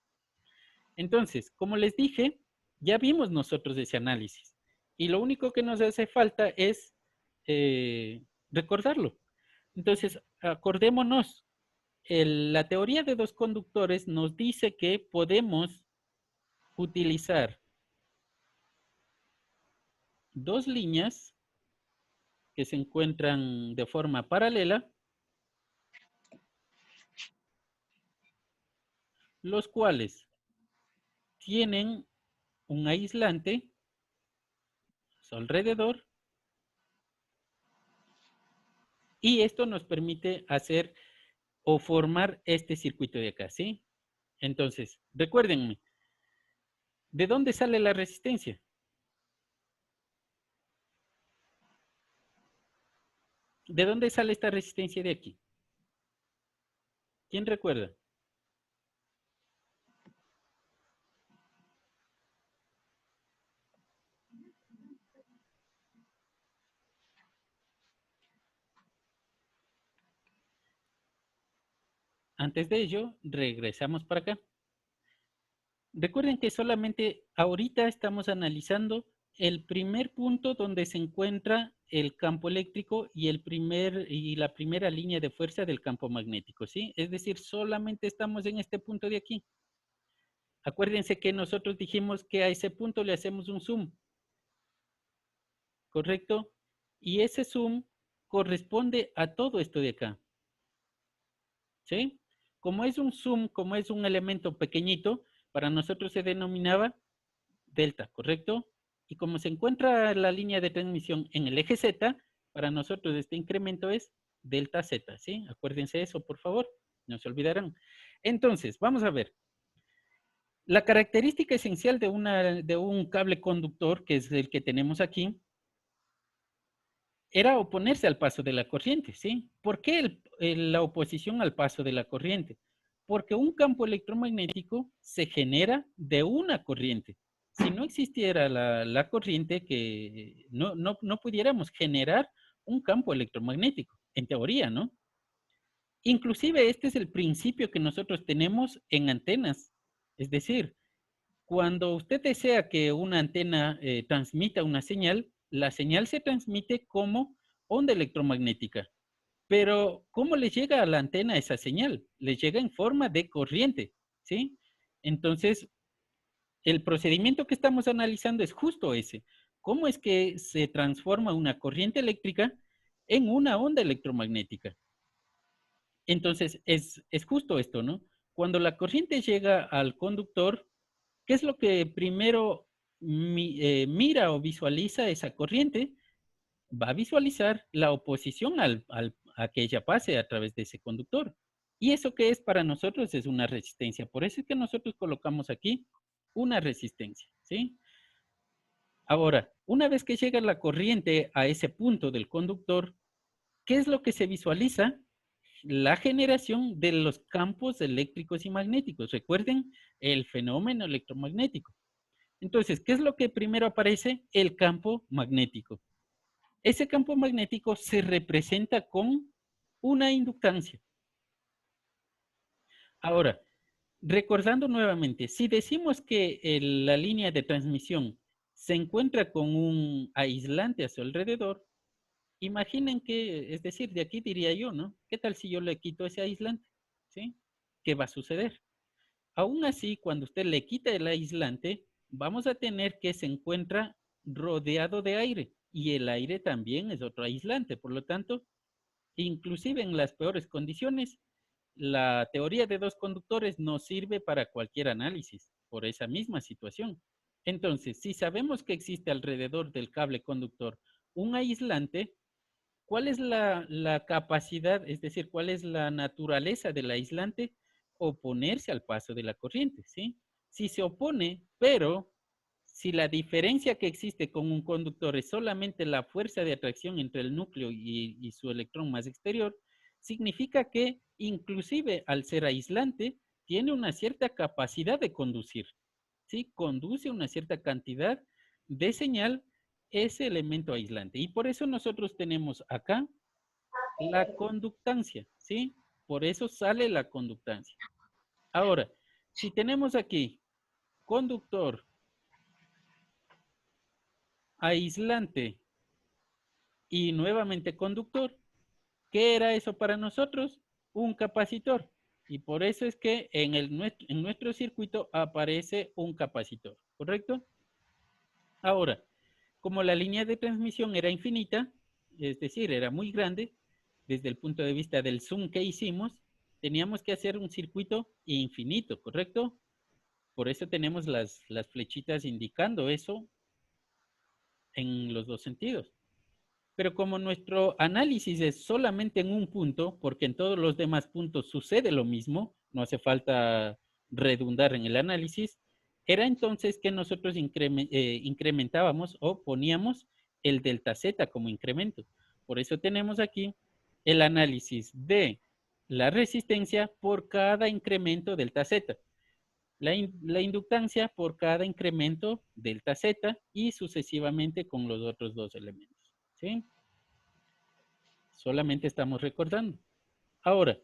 Entonces, como les dije, ya vimos nosotros ese análisis y lo único que nos hace falta es recordarlo. Entonces, acordémonos. La teoría de dos conductores nos dice que podemos utilizar dos líneas que se encuentran de forma paralela, los cuales tienen un aislante a su alrededor y esto nos permite hacer o formar este circuito de acá, ¿sí? Entonces, recuérdenme, ¿de dónde sale la resistencia? ¿De dónde sale esta resistencia de aquí? ¿Quién recuerda? Antes de ello, regresamos para acá. Recuerden que solamente ahorita estamos analizando el primer punto donde se encuentra el campo eléctrico y la primera línea de fuerza del campo magnético, ¿sí? Es decir, solamente estamos en este punto de aquí. Acuérdense que nosotros dijimos que a ese punto le hacemos un zoom, ¿correcto? Y ese zoom corresponde a todo esto de acá, ¿sí? Como es un zoom, como es un elemento pequeñito, para nosotros se denominaba delta, ¿correcto? Y como se encuentra la línea de transmisión en el eje Z, para nosotros este incremento es delta Z, ¿sí? Acuérdense eso, por favor, no se olvidarán. Entonces, vamos a ver. La característica esencial de un cable conductor, que es el que tenemos aquí, era oponerse al paso de la corriente, ¿sí? ¿Por qué la oposición al paso de la corriente? Porque un campo electromagnético se genera de una corriente. Si no existiera la corriente, que no pudiéramos generar un campo electromagnético, en teoría, ¿no? Inclusive este es el principio que nosotros tenemos en antenas. Es decir, cuando usted desea que una antena transmita una señal, la señal se transmite como onda electromagnética. Pero, ¿cómo le llega a la antena esa señal? Le llega en forma de corriente, ¿sí? Entonces, el procedimiento que estamos analizando es justo ese. ¿Cómo es que se transforma una corriente eléctrica en una onda electromagnética? Entonces, es justo esto, ¿no? Cuando la corriente llega al conductor, ¿qué es lo que primero mira o visualiza esa corriente? Va a visualizar la oposición a que ella pase a través de ese conductor. ¿Y eso qué es para nosotros? Es una resistencia. Por eso es que nosotros colocamos aquí una resistencia, ¿sí? Ahora, una vez que llega la corriente a ese punto del conductor, ¿qué es lo que se visualiza? La generación de los campos eléctricos y magnéticos. Recuerden el fenómeno electromagnético. Entonces, ¿qué es lo que primero aparece? El campo magnético. Ese campo magnético se representa con una inductancia. Ahora, recordando nuevamente, si decimos que la línea de transmisión se encuentra con un aislante a su alrededor, imaginen que, es decir, de aquí diría yo, ¿no? ¿Qué tal si yo le quito ese aislante? ¿Sí? ¿Qué va a suceder? Aún así, cuando usted le quita el aislante, vamos a tener que se encuentra rodeado de aire y el aire también es otro aislante. Por lo tanto, inclusive en las peores condiciones, la teoría de dos conductores no sirve para cualquier análisis por esa misma situación. Entonces, si sabemos que existe alrededor del cable conductor un aislante, ¿cuál es la capacidad, es decir, cuál es la naturaleza del aislante? Oponerse al paso de la corriente, ¿sí? Si se opone, pero si la diferencia que existe con un conductor es solamente la fuerza de atracción entre el núcleo y su electrón más exterior, significa que inclusive al ser aislante, tiene una cierta capacidad de conducir, ¿sí? Conduce una cierta cantidad de señal ese elemento aislante. Y por eso nosotros tenemos acá la conductancia, ¿sí? Por eso sale la conductancia. Ahora, si tenemos aquí conductor, aislante y nuevamente conductor, ¿qué era eso para nosotros? Un capacitor. Y por eso es que en nuestro circuito aparece un capacitor, ¿correcto? Ahora, como la línea de transmisión era infinita, es decir, era muy grande, desde el punto de vista del zoom que hicimos, teníamos que hacer un circuito infinito, ¿correcto? Por eso tenemos las flechitas indicando eso en los dos sentidos. Pero como nuestro análisis es solamente en un punto, porque en todos los demás puntos sucede lo mismo, no hace falta redundar en el análisis, era entonces que nosotros incrementábamos o poníamos el delta Z como incremento. Por eso tenemos aquí el análisis de la resistencia por cada incremento delta Z. La inductancia por cada incremento delta Z y sucesivamente con los otros dos elementos. ¿Sí? Solamente estamos recordando. Ahora,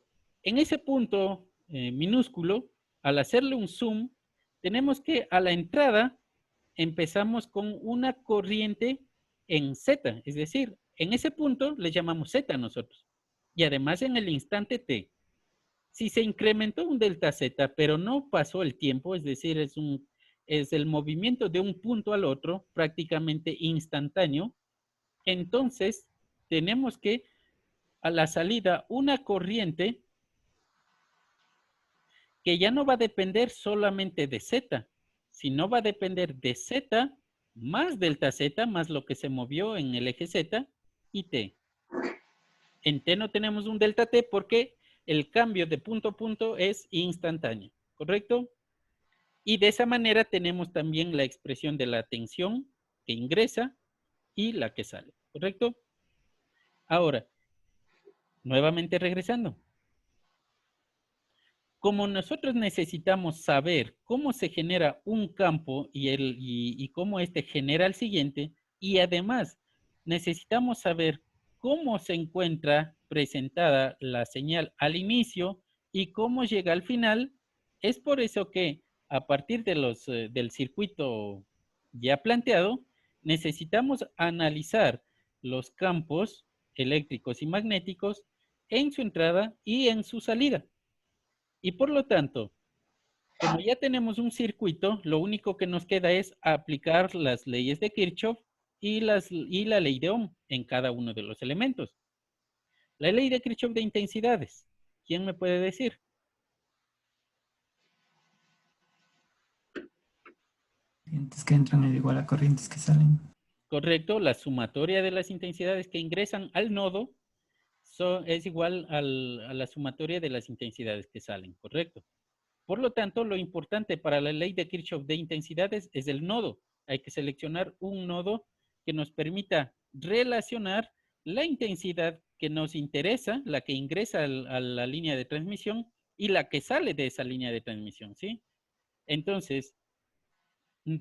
en ese punto minúsculo, al hacerle un zoom, tenemos que a la entrada empezamos con una corriente en Z, es decir, en ese punto le llamamos Z nosotros. Y además en el instante T. Si se incrementó un delta Z, pero no pasó el tiempo, es decir, es el movimiento de un punto al otro prácticamente instantáneo, entonces tenemos que a la salida una corriente que ya no va a depender solamente de Z, sino va a depender de Z más delta Z más lo que se movió en el eje Z y T. En T no tenemos un delta T porque el cambio de punto a punto es instantáneo, ¿correcto? Y de esa manera tenemos también la expresión de la tensión que ingresa y la que sale, ¿correcto? Ahora, nuevamente regresando. Como nosotros necesitamos saber cómo se genera un campo y cómo este genera el siguiente, y además necesitamos saber cómo se encuentra presentada la señal al inicio y cómo llega al final, es por eso que a partir de del circuito ya planteado, necesitamos analizar los campos eléctricos y magnéticos en su entrada y en su salida. Y por lo tanto, como ya tenemos un circuito, lo único que nos queda es aplicar las leyes de Kirchhoff y la ley de Ohm en cada uno de los elementos. La ley de Kirchhoff de intensidades. ¿Quién me puede decir? Corrientes que entran es igual a corrientes que salen. Correcto, la sumatoria de las intensidades que ingresan al nodo es igual a la sumatoria de las intensidades que salen, correcto. Por lo tanto, lo importante para la ley de Kirchhoff de intensidades es el nodo. Hay que seleccionar un nodo que nos permita relacionar la intensidad que nos interesa, la que ingresa a la línea de transmisión y la que sale de esa línea de transmisión, ¿sí? Entonces,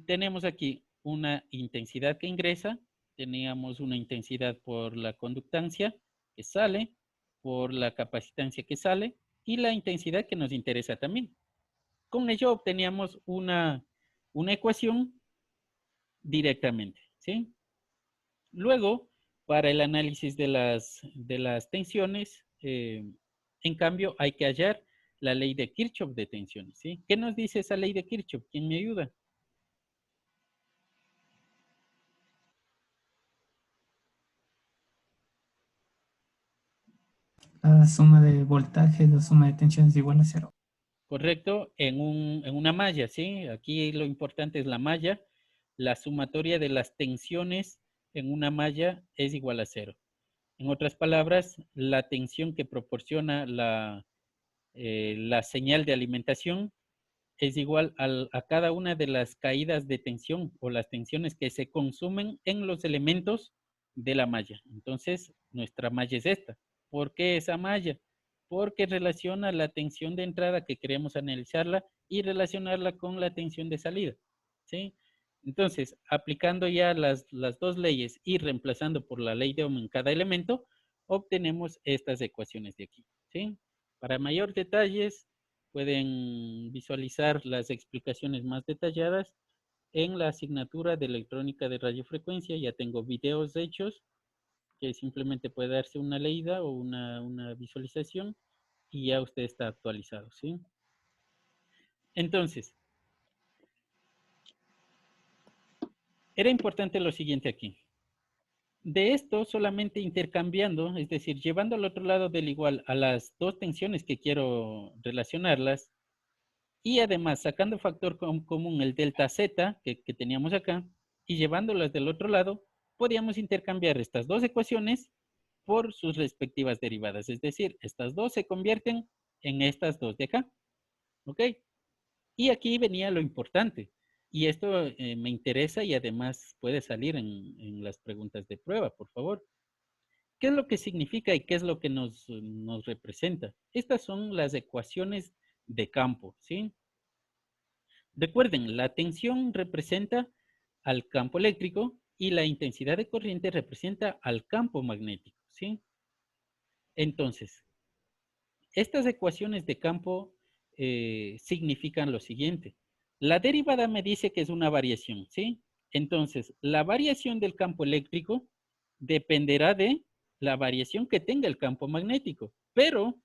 tenemos aquí una intensidad que ingresa, teníamos una intensidad por la conductancia que sale, por la capacitancia que sale y la intensidad que nos interesa también. Con ello obteníamos una ecuación directamente, ¿sí? Luego, para el análisis de las tensiones, en cambio, hay que hallar la ley de Kirchhoff de tensiones, ¿sí? ¿Qué nos dice esa ley de Kirchhoff? ¿Quién me ayuda? La suma de voltaje, la suma de tensión es igual a 0. Correcto, en una malla, ¿sí? Aquí lo importante es la malla. La sumatoria de las tensiones en una malla es igual a 0. En otras palabras, la tensión que proporciona la señal de alimentación es igual a cada una de las caídas de tensión o las tensiones que se consumen en los elementos de la malla. Entonces, nuestra malla es esta. ¿Por qué esa malla? Porque relaciona la tensión de entrada que queremos analizarla y relacionarla con la tensión de salida, ¿sí? Entonces, aplicando ya las dos leyes y reemplazando por la ley de Ohm en cada elemento, obtenemos estas ecuaciones de aquí, ¿sí? Para mayor detalles, pueden visualizar las explicaciones más detalladas en la asignatura de electrónica de radiofrecuencia. Ya tengo videos hechos que simplemente puede darse una leída o una visualización y ya usted está actualizado, ¿sí? Entonces, era importante lo siguiente aquí. De esto solamente intercambiando, es decir, llevando al otro lado del igual a las dos tensiones que quiero relacionarlas, y además sacando factor común el delta Z que teníamos acá y llevándolas del otro lado, podíamos intercambiar estas dos ecuaciones por sus respectivas derivadas. Es decir, estas dos se convierten en estas dos de acá. ¿Ok? Y aquí venía lo importante. Y esto me interesa y además puede salir en las preguntas de prueba, por favor. ¿Qué es lo que significa y qué es lo que nos representa? Estas son las ecuaciones de campo, ¿sí? Recuerden, la tensión representa al campo eléctrico y la intensidad de corriente representa al campo magnético, ¿sí? Entonces, estas ecuaciones de campo significan lo siguiente. La derivada me dice que es una variación, ¿sí? Entonces, la variación del campo eléctrico dependerá de la variación que tenga el campo magnético. Pero,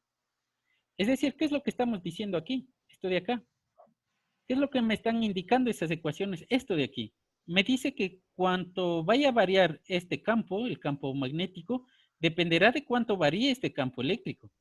es decir, ¿qué es lo que estamos diciendo aquí? Esto de acá. ¿Qué es lo que me están indicando estas ecuaciones? Esto de aquí. Me dice que cuanto vaya a variar este campo, el campo magnético, dependerá de cuánto varíe este campo eléctrico.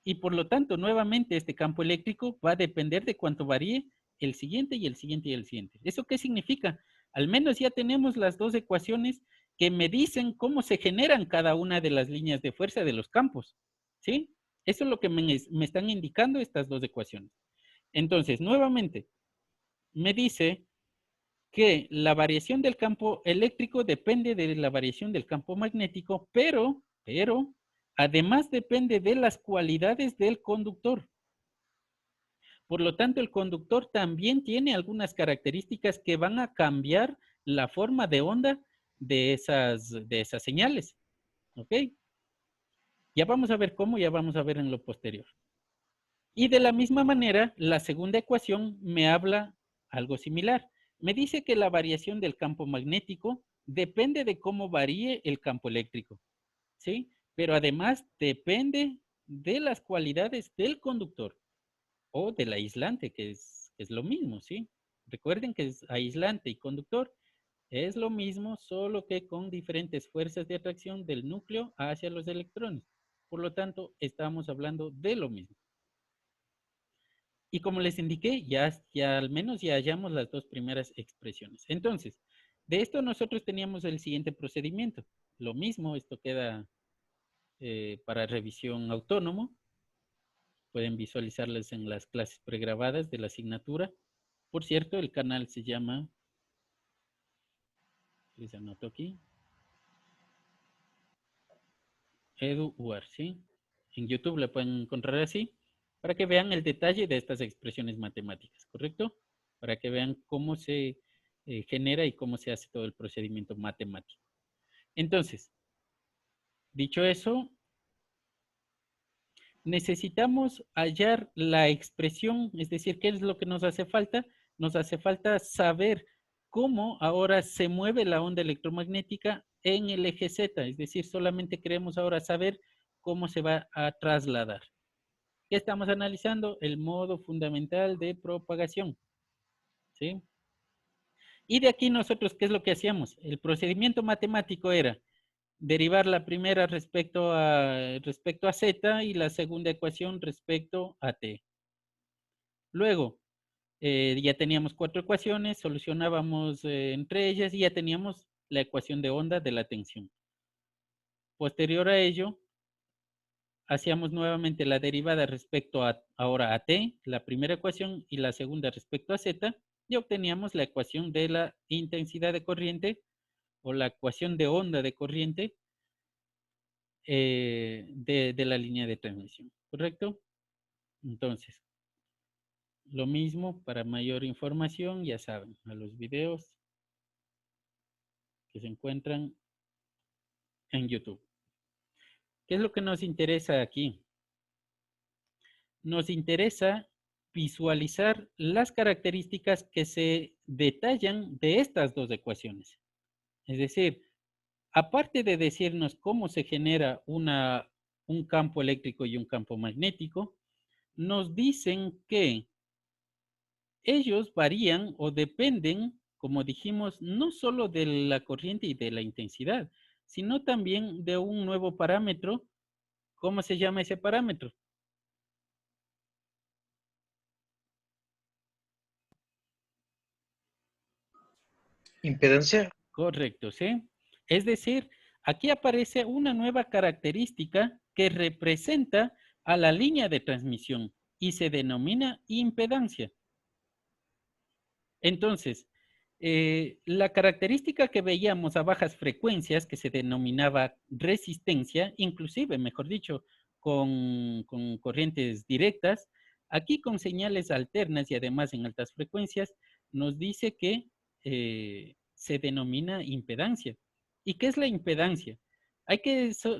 Y por lo tanto, nuevamente, este campo eléctrico va a depender de cuánto varíe el siguiente y el siguiente y el siguiente. ¿Eso qué significa? Al menos ya tenemos las dos ecuaciones que me dicen cómo se generan cada una de las líneas de fuerza de los campos. ¿Sí? Eso es lo que me están indicando estas dos ecuaciones. Entonces, nuevamente, me dice que la variación del campo eléctrico depende de la variación del campo magnético, pero, además depende de las cualidades del conductor. Por lo tanto, el conductor también tiene algunas características que van a cambiar la forma de onda de esas señales. ¿Ok? Ya vamos a ver cómo, ya vamos a ver en lo posterior. Y de la misma manera, la segunda ecuación me habla algo similar. Me dice que la variación del campo magnético depende de cómo varíe el campo eléctrico, ¿sí? Pero además depende de las cualidades del conductor o del aislante, que es lo mismo, ¿sí? Recuerden que es aislante y conductor es lo mismo, solo que con diferentes fuerzas de atracción del núcleo hacia los electrones. Por lo tanto, estamos hablando de lo mismo. Y como les indiqué, ya al menos ya hallamos las dos primeras expresiones. Entonces, de esto nosotros teníamos el siguiente procedimiento. Lo mismo, esto queda para revisión autónomo. Pueden visualizarlas en las clases pregrabadas de la asignatura. Por cierto, el canal se llama, les anoto aquí, EduUAR, ¿sí? En YouTube la pueden encontrar así, para que vean el detalle de estas expresiones matemáticas, ¿correcto? Para que vean cómo se genera y cómo se hace todo el procedimiento matemático. Entonces, dicho eso, necesitamos hallar la expresión, es decir, ¿qué es lo que nos hace falta? Nos hace falta saber cómo ahora se mueve la onda electromagnética en el eje Z, es decir, solamente queremos ahora saber cómo se va a trasladar. ¿Qué estamos analizando? El modo fundamental de propagación, ¿sí? Y de aquí nosotros, ¿qué es lo que hacíamos? El procedimiento matemático era derivar la primera respecto a Z y la segunda ecuación respecto a T. Luego, ya teníamos 4 ecuaciones, solucionábamos entre ellas y ya teníamos la ecuación de onda de la tensión. Posterior a ello, hacíamos nuevamente la derivada respecto ahora a T, la primera ecuación, y la segunda respecto a Z, y obteníamos la ecuación de la intensidad de corriente o la ecuación de onda de corriente de la línea de transmisión, ¿correcto? Entonces, lo mismo para mayor información, ya saben, a los videos que se encuentran en YouTube. ¿Qué es lo que nos interesa aquí? Nos interesa visualizar las características que se detallan de estas dos ecuaciones. Es decir, aparte de decirnos cómo se genera un campo eléctrico y un campo magnético, nos dicen que ellos varían o dependen, como dijimos, no solo de la corriente y de la intensidad, sino también de un nuevo parámetro. ¿Cómo se llama ese parámetro? Impedancia. Correcto, ¿sí? Es decir, aquí aparece una nueva característica que representa a la línea de transmisión y se denomina impedancia. Entonces, la característica que veíamos a bajas frecuencias, que se denominaba resistencia, inclusive, mejor dicho, con corrientes directas, aquí con señales alternas y además en altas frecuencias, nos dice que se denomina impedancia. ¿Y qué es la impedancia?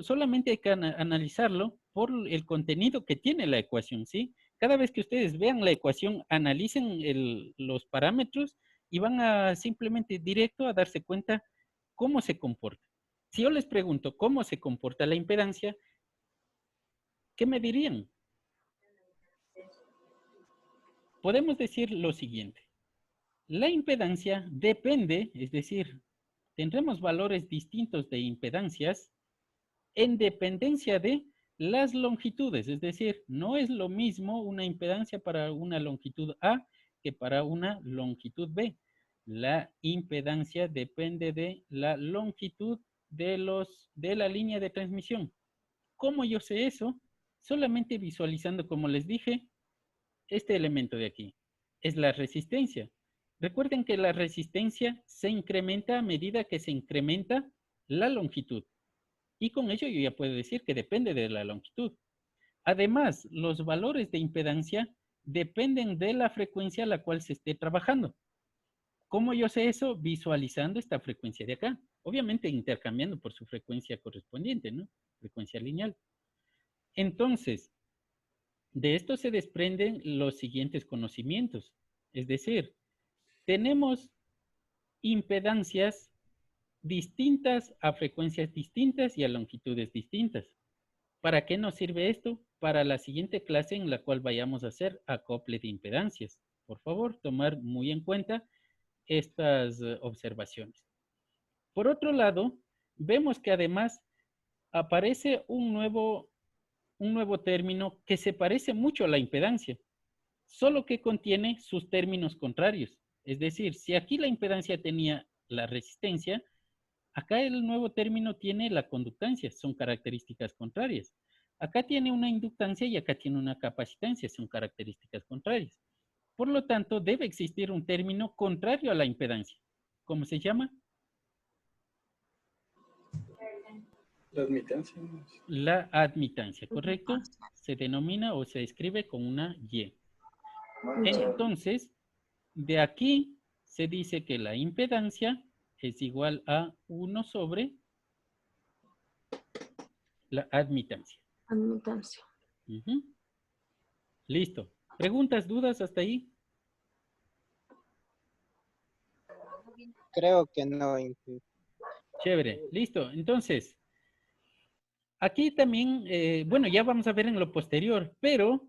Solamente hay que analizarlo por el contenido que tiene la ecuación, ¿sí? Cada vez que ustedes vean la ecuación, analicen los parámetros y van a simplemente directo a darse cuenta cómo se comporta. Si yo les pregunto cómo se comporta la impedancia, ¿qué me dirían? Podemos decir lo siguiente. La impedancia depende, es decir, tendremos valores distintos de impedancias en dependencia de las longitudes, es decir, no es lo mismo una impedancia para una longitud A que para una longitud B. La impedancia depende de la longitud de la línea de transmisión. ¿Cómo yo sé eso? Solamente visualizando, como les dije, este elemento de aquí. Es la resistencia. Recuerden que la resistencia se incrementa a medida que se incrementa la longitud. Y con ello yo ya puedo decir que depende de la longitud. Además, los valores de impedancia dependen de la frecuencia a la cual se esté trabajando. ¿Cómo yo sé eso? Visualizando esta frecuencia de acá. Obviamente intercambiando por su frecuencia correspondiente, ¿no? Frecuencia lineal. Entonces, de esto se desprenden los siguientes conocimientos. Es decir, tenemos impedancias distintas a frecuencias distintas y a longitudes distintas. ¿Para qué nos sirve esto? Para la siguiente clase en la cual vayamos a hacer acople de impedancias. Por favor, tomar muy en cuenta estas observaciones. Por otro lado, vemos que además aparece un nuevo un nuevo término que se parece mucho a la impedancia, solo que contiene sus términos contrarios. Es decir, si aquí la impedancia tenía la resistencia, acá el nuevo término tiene la conductancia, son características contrarias. Acá tiene una inductancia y acá tiene una capacitancia, son características contrarias. Por lo tanto, debe existir un término contrario a la impedancia. ¿Cómo se llama? La admitancia. La admitancia, ¿correcto? Se denomina o se escribe con una Y. Entonces, de aquí se dice que la impedancia es igual a 1 sobre la admitancia. Admitancia. Ujú. Listo. ¿Preguntas, dudas hasta ahí? Creo que no. Chévere. Listo. Entonces, aquí también, bueno, ya vamos a ver en lo posterior, pero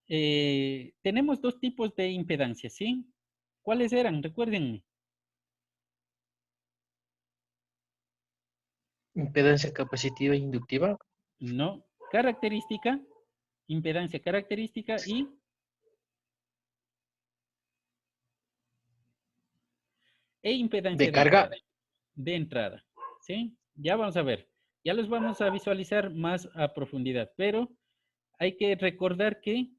tenemos dos tipos de impedancia, ¿sí? ¿Cuáles eran? Recuérdenme. Impedancia capacitiva e inductiva. No. Característica, impedancia característica y impedancia De carga. de entrada, ¿sí? Ya vamos a ver. Ya los vamos a visualizar más a profundidad, pero hay que recordar que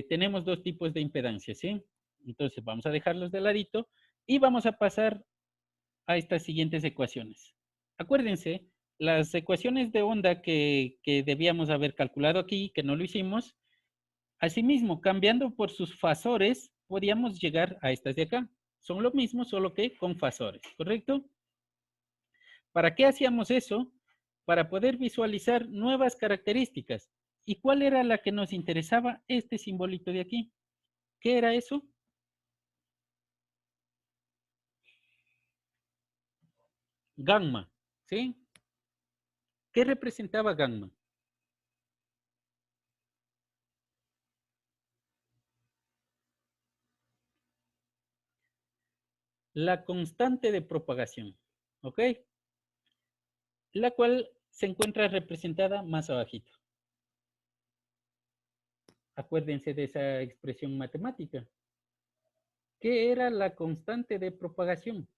tenemos dos tipos de impedancia, ¿sí? Entonces vamos a dejarlos de ladito y vamos a pasar a estas siguientes ecuaciones. Acuérdense, las ecuaciones de onda que debíamos haber calculado aquí, que no lo hicimos, asimismo, cambiando por sus fasores, podíamos llegar a estas de acá. Son lo mismo, solo que con fasores, ¿correcto? ¿Para qué hacíamos eso? Para poder visualizar nuevas características. ¿Y cuál era la que nos interesaba? Este simbolito de aquí. ¿Qué era eso? Gamma, ¿sí? ¿Qué representaba gamma? La constante de propagación, ¿ok? La cual se encuentra representada más abajito. Acuérdense de esa expresión matemática. ¿Qué era la constante de propagación?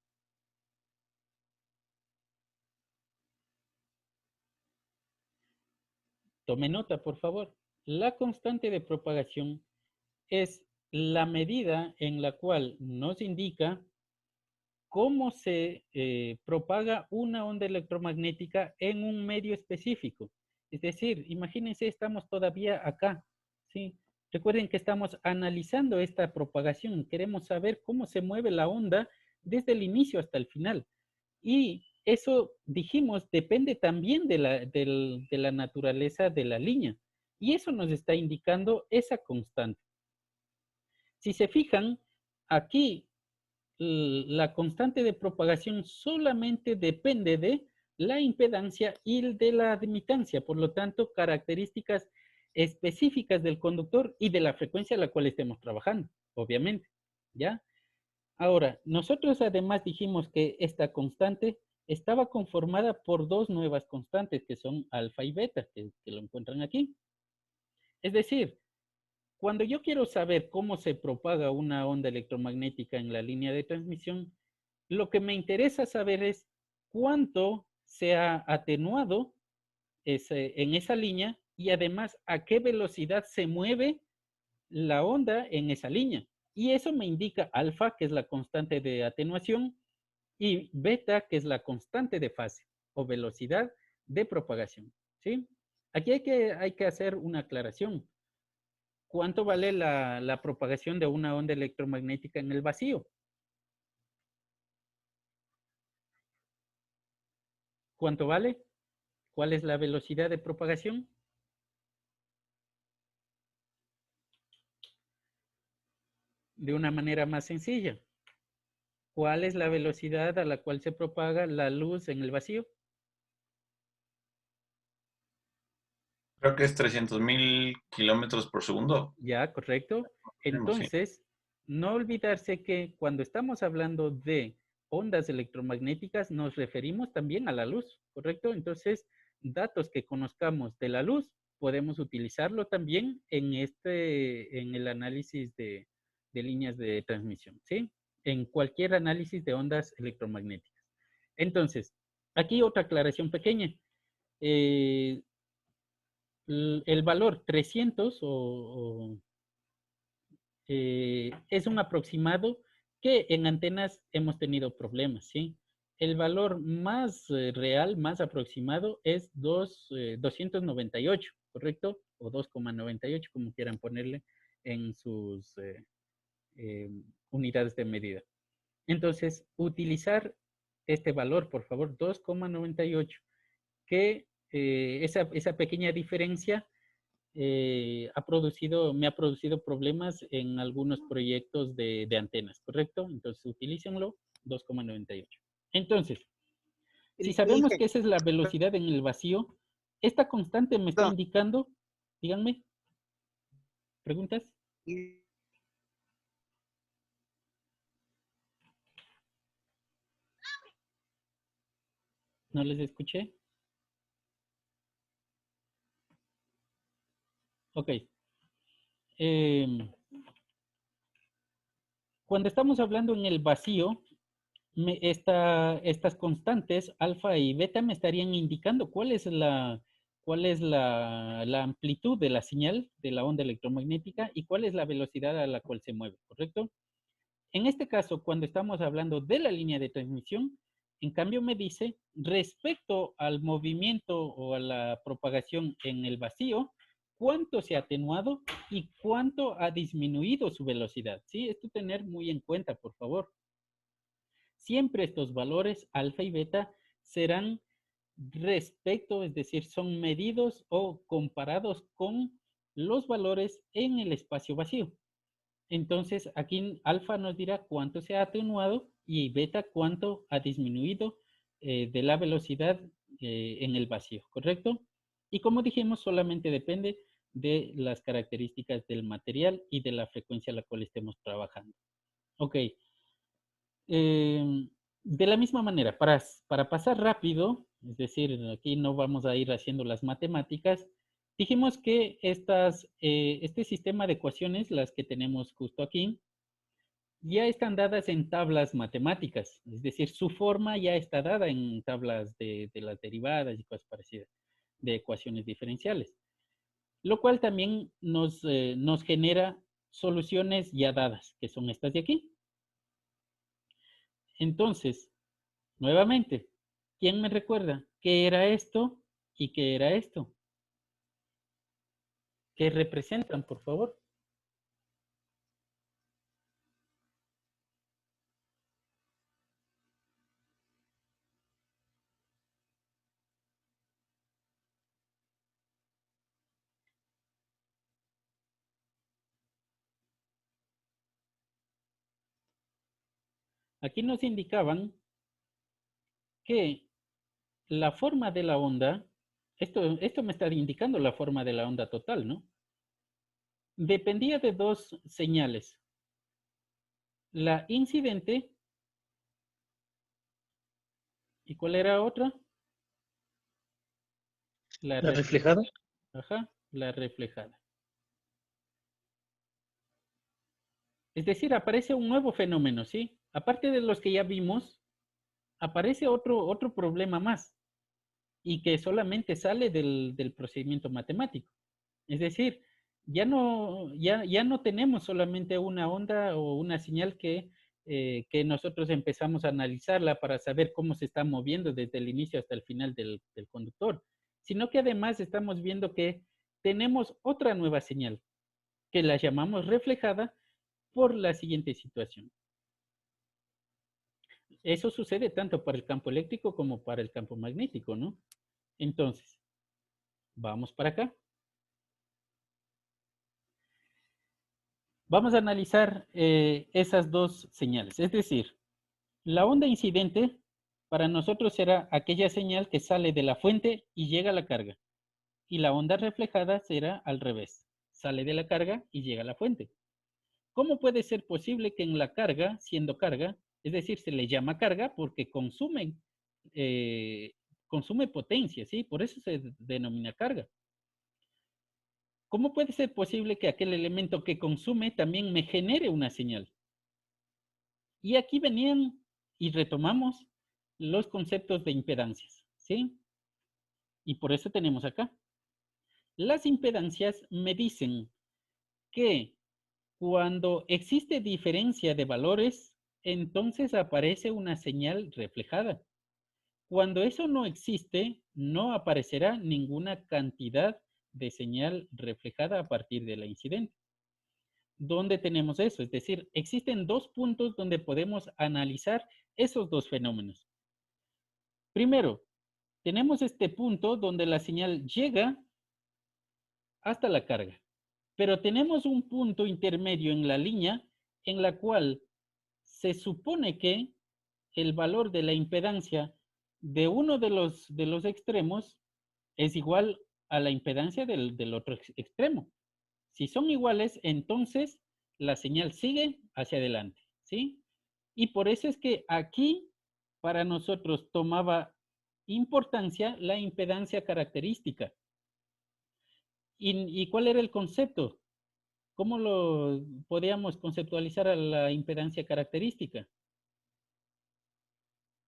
Tome nota, por favor. La constante de propagación es la medida en la cual nos indica cómo se propaga una onda electromagnética en un medio específico. Es decir, imagínense, estamos todavía acá, ¿sí? Recuerden que estamos analizando esta propagación. Queremos saber cómo se mueve la onda desde el inicio hasta el final. Y eso, dijimos, depende también de la naturaleza de la línea. Y eso nos está indicando esa constante. Si se fijan, aquí la constante de propagación solamente depende de la impedancia y de la admitancia, por lo tanto, características específicas del conductor y de la frecuencia a la cual estemos trabajando, obviamente, ¿ya? Ahora, nosotros además dijimos que esta constante estaba conformada por dos nuevas constantes, que son alfa y beta, que lo encuentran aquí. Es decir, cuando yo quiero saber cómo se propaga una onda electromagnética en la línea de transmisión, lo que me interesa saber es cuánto se ha atenuado en esa línea y además a qué velocidad se mueve la onda en esa línea. Y eso me indica alfa, que es la constante de atenuación, y beta, que es la constante de fase o velocidad de propagación, ¿sí? Aquí hay que hacer una aclaración. ¿Cuánto vale la propagación de una onda electromagnética en el vacío? ¿Cuánto vale? ¿Cuál es la velocidad de propagación? De una manera más sencilla. ¿Cuál es la velocidad a la cual se propaga la luz en el vacío? Creo que es 300.000 kilómetros por segundo. Ya, correcto. Entonces, no olvidarse que cuando estamos hablando de ondas electromagnéticas, nos referimos también a la luz, ¿correcto? Entonces, datos que conozcamos de la luz podemos utilizarlo también en el análisis de líneas de transmisión, ¿sí? En cualquier análisis de ondas electromagnéticas. Entonces, aquí otra aclaración pequeña. El valor 300 es un aproximado que en antenas hemos tenido problemas, ¿sí? El valor más real, más aproximado es 298, ¿correcto? O 2,98, como quieran ponerle en sus unidades de medida. Entonces, utilizar este valor, por favor, 2,98, que esa pequeña diferencia me ha producido problemas en algunos proyectos de antenas, ¿correcto? Entonces, utilícenlo, 2,98. Entonces, si sabemos que esa es la velocidad en el vacío, esta constante me está indicando, díganme, ¿preguntas? ¿No les escuché? Ok. Cuando estamos hablando en el vacío, estas constantes, alfa y beta, me estarían indicando cuál es la amplitud de la señal de la onda electromagnética y cuál es la velocidad a la cual se mueve, ¿correcto? En este caso, cuando estamos hablando de la línea de transmisión, en cambio me dice, respecto al movimiento o a la propagación en el vacío, cuánto se ha atenuado y cuánto ha disminuido su velocidad. ¿Sí? Esto tener muy en cuenta, por favor. Siempre estos valores, alfa y beta, serán respecto, es decir, son medidos o comparados con los valores en el espacio vacío. Entonces, aquí alfa nos dirá cuánto se ha atenuado y beta cuánto ha disminuido de la velocidad en el vacío, ¿correcto? Y como dijimos, solamente depende de las características del material y de la frecuencia a la cual estemos trabajando. Ok. De la misma manera, para pasar rápido, es decir, aquí no vamos a ir haciendo las matemáticas, dijimos que este sistema de ecuaciones, las que tenemos justo aquí, ya están dadas en tablas matemáticas, es decir, su forma ya está dada en tablas de las derivadas y cosas parecidas, de ecuaciones diferenciales, lo cual también nos genera soluciones ya dadas, que son estas de aquí. Entonces, nuevamente, ¿quién me recuerda qué era esto y qué era esto? ¿Qué representan, por favor? Aquí nos indicaban que la forma de la onda, esto me está indicando la forma de la onda total, ¿no? Dependía de dos señales. La incidente, ¿y cuál era otra? ¿La reflejada? Ajá, la reflejada. Es decir, aparece un nuevo fenómeno, ¿sí? Aparte de los que ya vimos, aparece otro problema más y que solamente sale del procedimiento matemático. Es decir, ya no tenemos solamente una onda o una señal que nosotros empezamos a analizarla para saber cómo se está moviendo desde el inicio hasta el final del conductor, sino que además estamos viendo que tenemos otra nueva señal que la llamamos reflejada por la siguiente situación. Eso sucede tanto para el campo eléctrico como para el campo magnético, ¿no? Entonces, vamos para acá. Vamos a analizar esas dos señales. Es decir, la onda incidente para nosotros será aquella señal que sale de la fuente y llega a la carga. Y la onda reflejada será al revés. Sale de la carga y llega a la fuente. ¿Cómo puede ser posible que en la carga, siendo carga, es decir, se le llama carga porque consume potencia, ¿sí? Por eso se denomina carga. ¿cómo puede ser posible que aquel elemento que consume también me genere una señal? Y aquí venían y retomamos los conceptos de impedancias, ¿sí? Y por eso tenemos acá. Las impedancias me dicen que cuando existe diferencia de valores, entonces aparece una señal reflejada. Cuando eso no existe, no aparecerá ninguna cantidad de señal reflejada a partir de la incidente. ¿Dónde tenemos eso? Es decir, existen dos puntos donde podemos analizar esos dos fenómenos. Primero, tenemos este punto donde la señal llega hasta la carga, pero tenemos un punto intermedio en la línea en la cual se supone que el valor de la impedancia de uno de los extremos es igual a la impedancia del otro extremo. Si son iguales, entonces la señal sigue hacia adelante, ¿sí? Y por eso es que aquí para nosotros tomaba importancia la impedancia característica. ¿Y cuál era el concepto? ¿Cómo lo podíamos conceptualizar a la impedancia característica?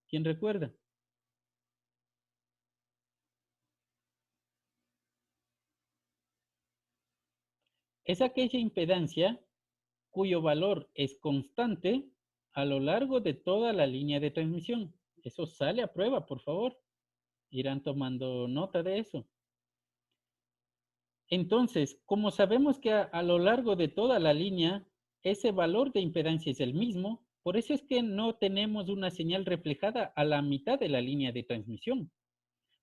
¿Quién recuerda? Es aquella impedancia cuyo valor es constante a lo largo de toda la línea de transmisión. Eso sale a prueba, por favor. Irán tomando nota de eso. Entonces, como sabemos que a lo largo de toda la línea, ese valor de impedancia es el mismo, por eso es que no tenemos una señal reflejada a la mitad de la línea de transmisión.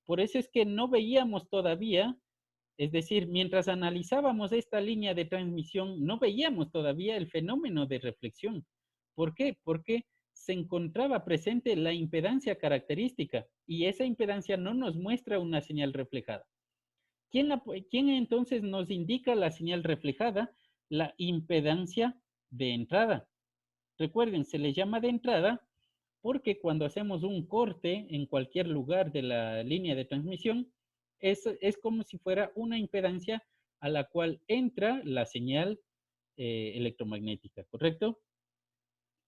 Por eso es que no veíamos todavía, es decir, mientras analizábamos esta línea de transmisión, no veíamos todavía el fenómeno de reflexión. ¿Por qué? Porque se encontraba presente la impedancia característica y esa impedancia no nos muestra una señal reflejada. ¿Quién entonces nos indica la señal reflejada? La impedancia de entrada. Recuerden, se le llama de entrada porque cuando hacemos un corte en cualquier lugar de la línea de transmisión, es como si fuera una impedancia a la cual entra la señal electromagnética, ¿correcto?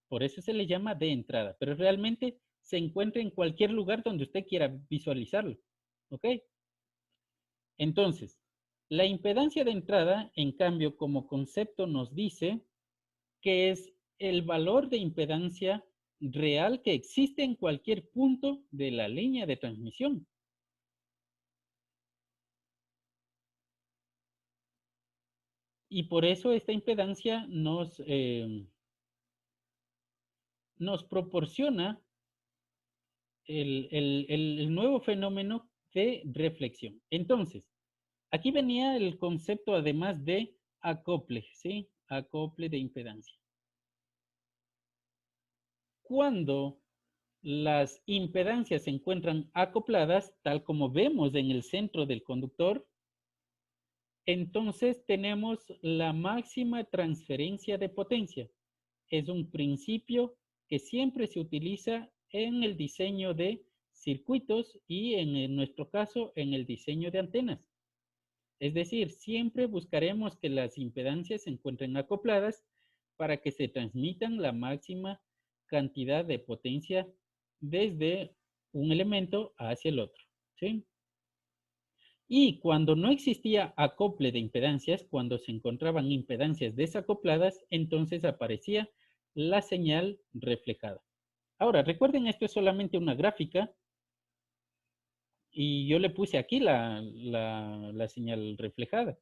Por eso se le llama de entrada, pero realmente se encuentra en cualquier lugar donde usted quiera visualizarlo, ¿ok? Entonces, la impedancia de entrada, en cambio, como concepto nos dice que es el valor de impedancia real que existe en cualquier punto de la línea de transmisión. Y por eso esta impedancia nos proporciona el nuevo fenómeno de reflexión. Entonces, aquí venía el concepto además de acople, ¿sí? Acople de impedancia. Cuando las impedancias se encuentran acopladas, tal como vemos en el centro del conductor, entonces tenemos la máxima transferencia de potencia. Es un principio que siempre se utiliza en el diseño de circuitos y en nuestro caso en el diseño de antenas. Es decir, siempre buscaremos que las impedancias se encuentren acopladas para que se transmitan la máxima cantidad de potencia desde un elemento hacia el otro, ¿sí? Y cuando no existía acople de impedancias, cuando se encontraban impedancias desacopladas, entonces aparecía la señal reflejada. Ahora, recuerden, esto es solamente una gráfica y yo le puse aquí la señal reflejada.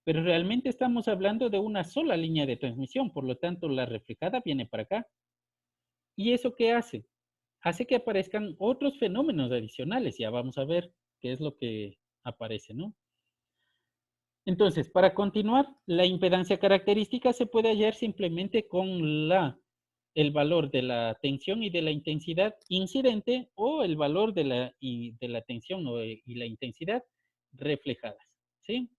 Pero realmente estamos hablando de una sola línea de transmisión, por lo tanto la reflejada viene para acá. ¿Y eso qué hace? Hace que aparezcan otros fenómenos adicionales. Ya vamos a ver qué es lo que aparece, ¿no? Entonces, para continuar, la impedancia característica se puede hallar simplemente con el valor de la tensión y de la intensidad incidente o el valor de la tensión y la intensidad reflejadas, ¿sí?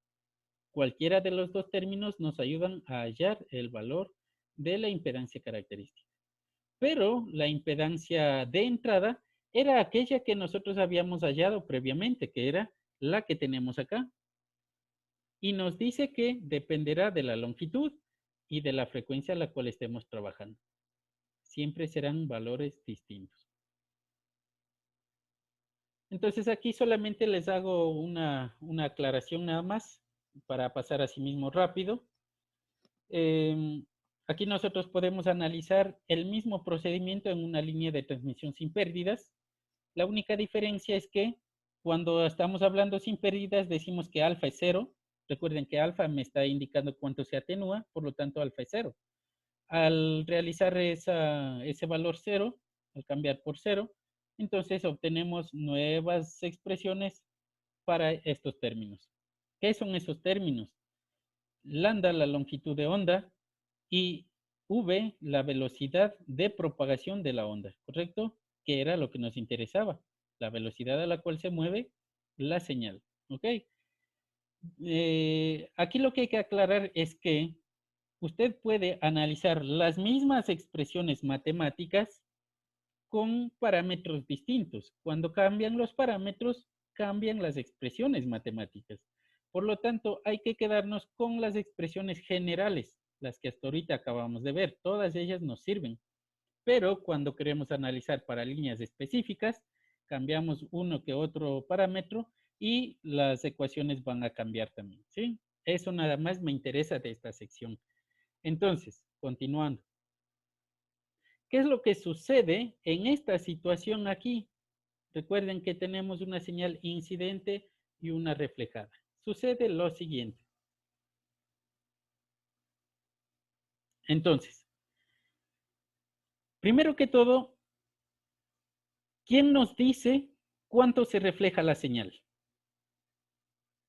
Cualquiera de los dos términos nos ayudan a hallar el valor de la impedancia característica. Pero la impedancia de entrada era aquella que nosotros habíamos hallado previamente, que era la que tenemos acá. Y nos dice que dependerá de la longitud y de la frecuencia a la cual estemos trabajando. Siempre serán valores distintos. Entonces aquí solamente les hago una aclaración nada más para pasar así mismo rápido. Aquí nosotros podemos analizar el mismo procedimiento en una línea de transmisión sin pérdidas. La única diferencia es que cuando estamos hablando sin pérdidas decimos que alfa es 0. Recuerden que alfa me está indicando cuánto se atenúa, por lo tanto alfa es 0. Al realizar ese valor 0, al cambiar por 0, entonces obtenemos nuevas expresiones para estos términos. ¿Qué son esos términos? Lambda, la longitud de onda, y v, la velocidad de propagación de la onda, ¿correcto? Que era lo que nos interesaba, la velocidad a la cual se mueve la señal, ¿ok? Aquí lo que hay que aclarar es que usted puede analizar las mismas expresiones matemáticas con parámetros distintos. Cuando cambian los parámetros, cambian las expresiones matemáticas. Por lo tanto, hay que quedarnos con las expresiones generales, las que hasta ahorita acabamos de ver. Todas ellas nos sirven. Pero cuando queremos analizar para líneas específicas, cambiamos uno que otro parámetro y las ecuaciones van a cambiar también, ¿sí? Eso nada más me interesa de esta sección. Entonces, continuando. ¿Qué es lo que sucede en esta situación aquí? Recuerden que tenemos una señal incidente y una reflejada. Sucede lo siguiente. Entonces, primero que todo, ¿quién nos dice cuánto se refleja la señal?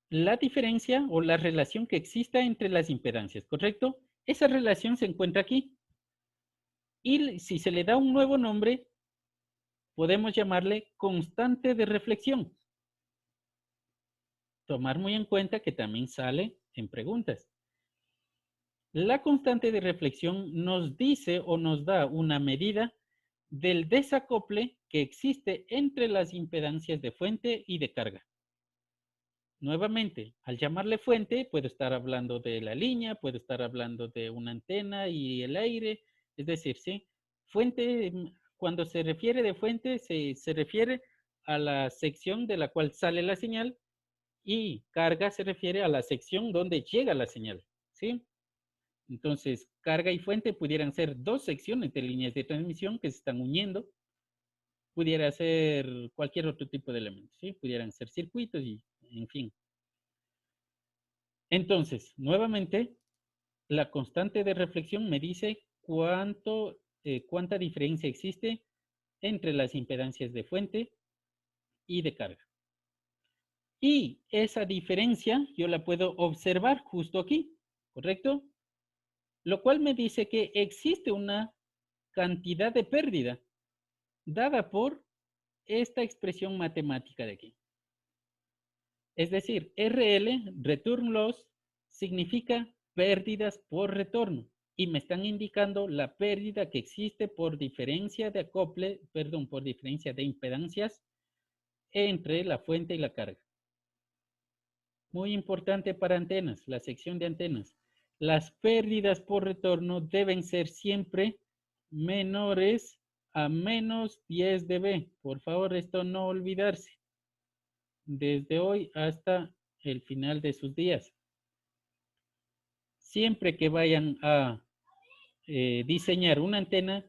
La diferencia o la relación que exista entre las impedancias, ¿correcto? Esa relación se encuentra aquí. Y si se le da un nuevo nombre, podemos llamarle constante de reflexión. Tomar muy en cuenta que también sale en preguntas. La constante de reflexión nos dice o nos da una medida del desacople que existe entre las impedancias de fuente y de carga. Nuevamente, al llamarle fuente, puedo estar hablando de la línea, puedo estar hablando de una antena y el aire. Es decir, ¿sí? Fuente, cuando se refiere de fuente, se refiere a la sección de la cual sale la señal, y carga se refiere a la sección donde llega la señal, ¿sí? Entonces, carga y fuente pudieran ser dos secciones de líneas de transmisión que se están uniendo. Pudiera ser cualquier otro tipo de elementos, ¿sí? Pudieran ser circuitos y, en fin. Entonces, nuevamente, la constante de reflexión me dice cuánta diferencia existe entre las impedancias de fuente y de carga. Y esa diferencia yo la puedo observar justo aquí, ¿correcto? Lo cual me dice que existe una cantidad de pérdida dada por esta expresión matemática de aquí. Es decir, RL, Return Loss, significa pérdidas por retorno. Y me están indicando la pérdida que existe por diferencia de acople, perdón, por diferencia de impedancias entre la fuente y la carga. Muy importante para antenas, la sección de antenas. Las pérdidas por retorno deben ser siempre menores a menos 10 dB. Por favor, esto no olvidarse. Desde hoy hasta el final de sus días. Siempre que vayan a diseñar una antena,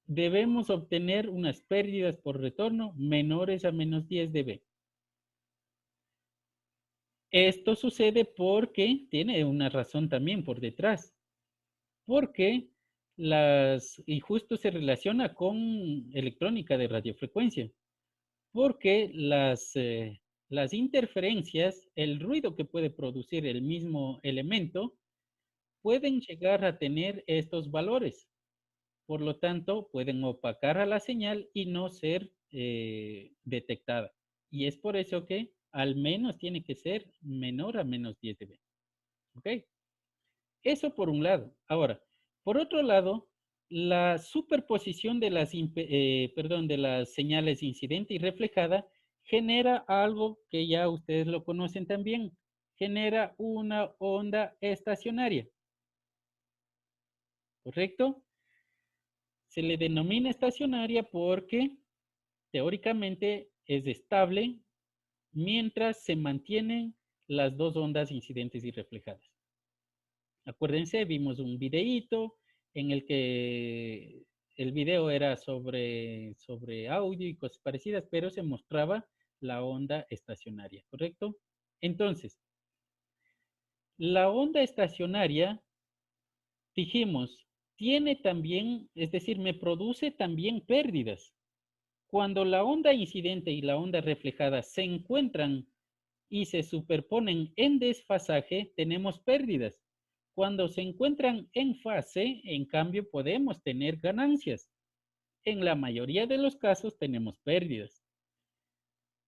debemos obtener unas pérdidas por retorno menores a menos 10 dB. Esto sucede porque tiene una razón también por detrás. Porque y justo se relaciona con electrónica de radiofrecuencia. Porque las interferencias, el ruido que puede producir el mismo elemento, pueden llegar a tener estos valores. Por lo tanto, pueden opacar a la señal y no ser detectada. Y es por eso que al menos tiene que ser menor a menos 10 dB. ¿Ok? Eso por un lado. Ahora, por otro lado, la superposición de las señales incidente y reflejada genera algo que ya ustedes lo conocen también, genera una onda estacionaria. ¿Correcto? Se le denomina estacionaria porque teóricamente es estable mientras se mantienen las dos ondas incidentes y reflejadas. Acuérdense, vimos un videíto en el que el video era sobre audio y cosas parecidas, pero se mostraba la onda estacionaria, ¿correcto? Entonces, la onda estacionaria, dijimos, tiene también, es decir, me produce también pérdidas. Cuando la onda incidente y la onda reflejada se encuentran y se superponen en desfasaje, tenemos pérdidas. Cuando se encuentran en fase, en cambio, podemos tener ganancias. En la mayoría de los casos tenemos pérdidas.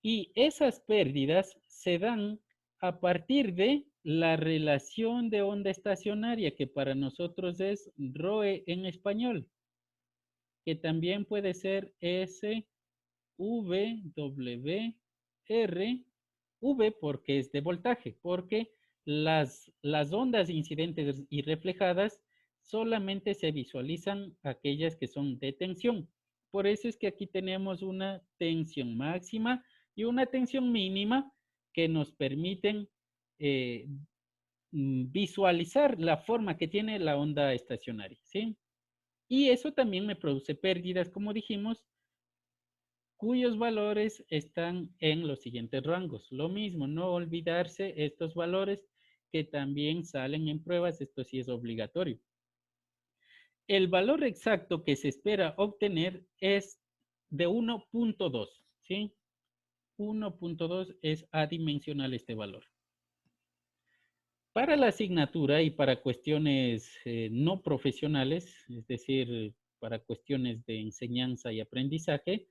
Y esas pérdidas se dan a partir de la relación de onda estacionaria, que para nosotros es ROE en español, que también puede ser S, V, W, R, V porque es de voltaje, porque las ondas incidentes y reflejadas solamente se visualizan aquellas que son de tensión. Por eso es que aquí tenemos una tensión máxima y una tensión mínima que nos permiten visualizar la forma que tiene la onda estacionaria, ¿sí? Y eso también me produce pérdidas, como dijimos, cuyos valores están en los siguientes rangos. Lo mismo, no olvidarse estos valores que también salen en pruebas, esto sí es obligatorio. El valor exacto que se espera obtener es de 1.2, ¿sí? 1.2 es adimensional este valor. Para la asignatura y para cuestiones no profesionales, es decir, para cuestiones de enseñanza y aprendizaje,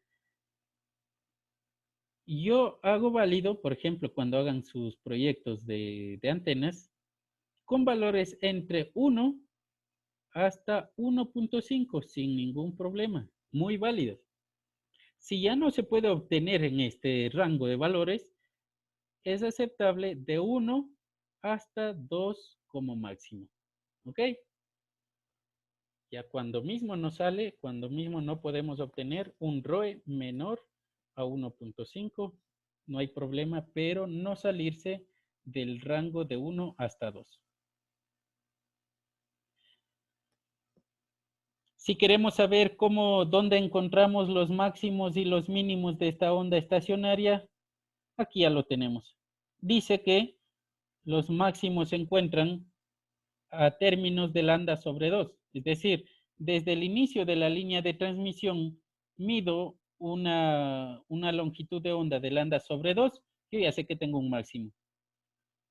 yo hago válido, por ejemplo, cuando hagan sus proyectos de antenas, con valores entre 1 hasta 1.5 sin ningún problema, muy válidos. Si ya no se puede obtener en este rango de valores, es aceptable de 1 hasta 2 como máximo. ¿Ok? Ya cuando mismo no sale, cuando mismo no podemos obtener un ROE menor a 1.5, no hay problema, pero no salirse del rango de 1 hasta 2. Si queremos saber dónde encontramos los máximos y los mínimos de esta onda estacionaria, aquí ya lo tenemos. Dice que los máximos se encuentran a términos de lambda sobre 2. Es decir, desde el inicio de la línea de transmisión, mido una longitud de onda de lambda sobre 2, yo ya sé que tengo un máximo.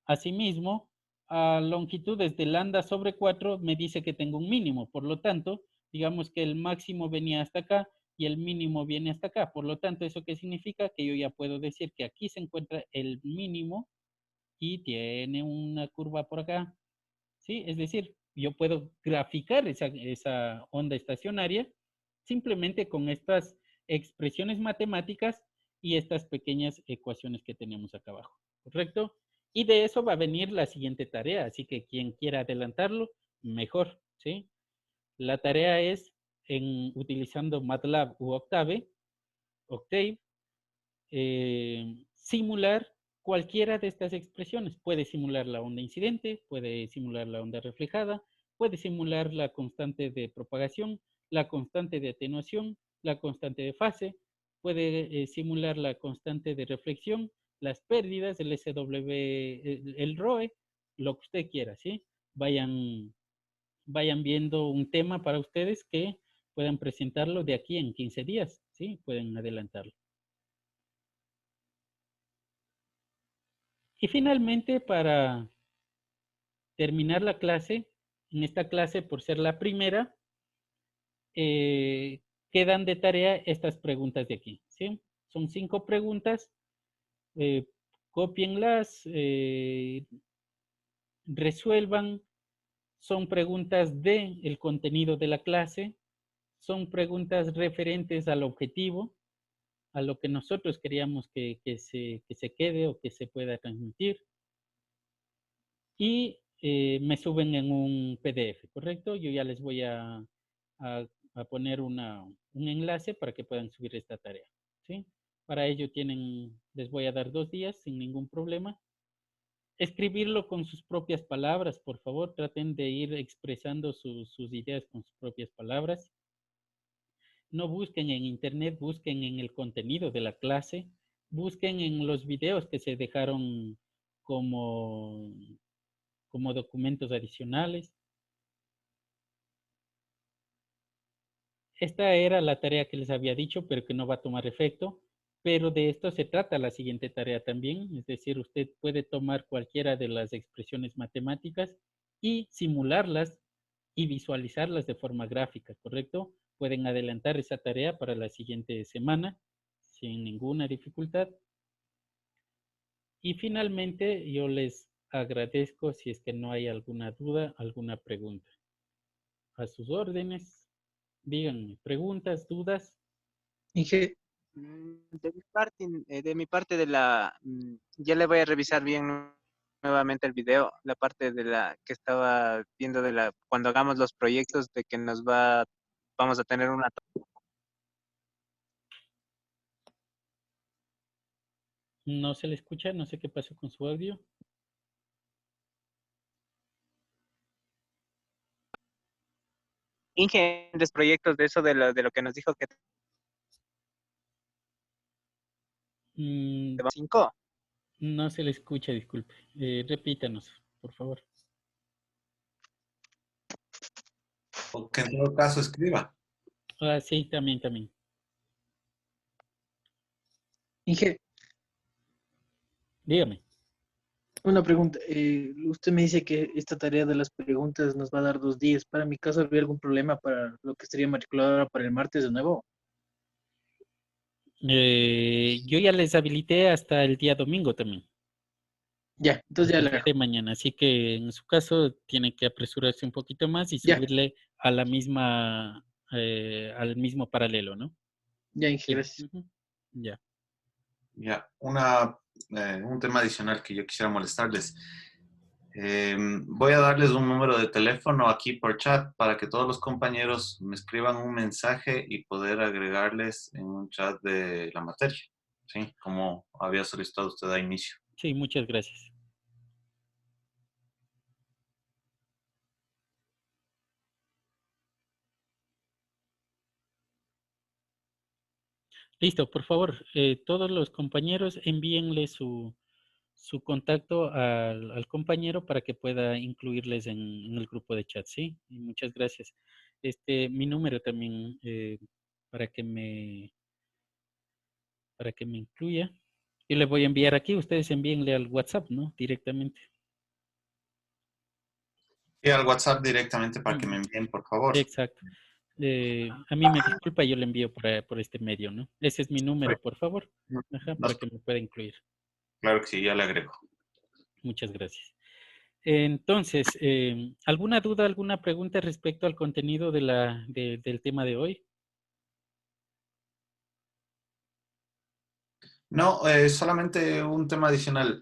Asimismo, a longitudes de lambda sobre 4 me dice que tengo un mínimo. Por lo tanto, digamos que el máximo venía hasta acá y el mínimo viene hasta acá. Por lo tanto, ¿eso qué significa? Que yo ya puedo decir que aquí se encuentra el mínimo y tiene una curva por acá. ¿Sí? Es decir, yo puedo graficar esa onda estacionaria simplemente con estas expresiones matemáticas y estas pequeñas ecuaciones que tenemos acá abajo, ¿correcto? Y de eso va a venir la siguiente tarea, así que quien quiera adelantarlo, mejor, ¿sí? La tarea es, utilizando MATLAB u Octave, simular cualquiera de estas expresiones. Puede simular la onda incidente, puede simular la onda reflejada, puede simular la constante de propagación, la constante de atenuación, la constante de fase, puede simular la constante de reflexión, las pérdidas, el SW, el ROE, lo que usted quiera, ¿sí? Vayan viendo un tema para ustedes que puedan presentarlo de aquí en 15 días, ¿sí? Pueden adelantarlo. Y finalmente, para terminar la clase, en esta clase, por ser la primera, quedan de tarea estas preguntas de aquí, ¿sí? Son 5 preguntas, cópienlas, resuelvan, son preguntas del contenido de la clase, son preguntas referentes al objetivo, a lo que nosotros queríamos que se quede o que se pueda transmitir. y me suben en un PDF, ¿correcto? Yo ya les voy a poner un enlace para que puedan subir esta tarea, ¿sí? Para ello les voy a dar 2 días sin ningún problema. Escribirlo con sus propias palabras, por favor, traten de ir expresando sus ideas con sus propias palabras. No busquen en internet, busquen en el contenido de la clase, busquen en los videos que se dejaron como documentos adicionales. Esta era la tarea que les había dicho, pero que no va a tomar efecto. Pero de esto se trata la siguiente tarea también. Es decir, usted puede tomar cualquiera de las expresiones matemáticas y simularlas y visualizarlas de forma gráfica, ¿correcto? Pueden adelantar esa tarea para la siguiente semana sin ninguna dificultad. Y finalmente, yo les agradezco si es que no hay alguna duda, alguna pregunta. A sus órdenes. Díganme, preguntas, dudas. Inge, De mi parte ya le voy a revisar bien nuevamente el video, la parte de la que estaba viendo cuando hagamos los proyectos de que vamos a tener una. No se le escucha, no sé qué pasó con su audio. Inge, los proyectos de eso, de lo que nos dijo que Mm, 5. no se le escucha, disculpe. Repítanos, por favor. O que en todo caso escriba. Ah, sí, también. Inge, Dígame. una pregunta. Usted me dice que esta tarea de las preguntas nos va a dar 2 días. Para mi caso, ¿habría algún problema para lo que estaría matriculado ahora para el martes de nuevo? Yo ya les habilité hasta el día domingo también. Ya, entonces ya El le día hago. de mañana. Así que en su caso tiene que apresurarse un poquito más y Ya, subirle a la misma, al mismo paralelo, ¿no? ya, Inge, Sí. gracias. Ujú. Ya. Ya, un tema adicional que yo quisiera molestarles. Voy a darles un número de teléfono aquí por chat para que todos los compañeros me escriban un mensaje y poder agregarles en un chat de la materia, ¿sí? Como había solicitado usted a inicio. Sí, muchas gracias. Listo, por favor, todos los compañeros envíenle su contacto al compañero para que pueda incluirles en el grupo de chat, ¿sí? Y muchas gracias. Mi número también para que me incluya. Yo le voy a enviar aquí, ustedes envíenle al WhatsApp, ¿no? Directamente. Y al WhatsApp directamente para que me Ujú. envíen, por favor. Exacto. A mí me disculpa, yo le envío por este medio, ¿no? Ese es mi número, por favor. Ajá, No, para que me pueda incluir. claro que sí, ya le agrego. Muchas gracias. Entonces, ¿alguna duda, alguna pregunta respecto al contenido del tema de hoy? No, solamente un tema adicional.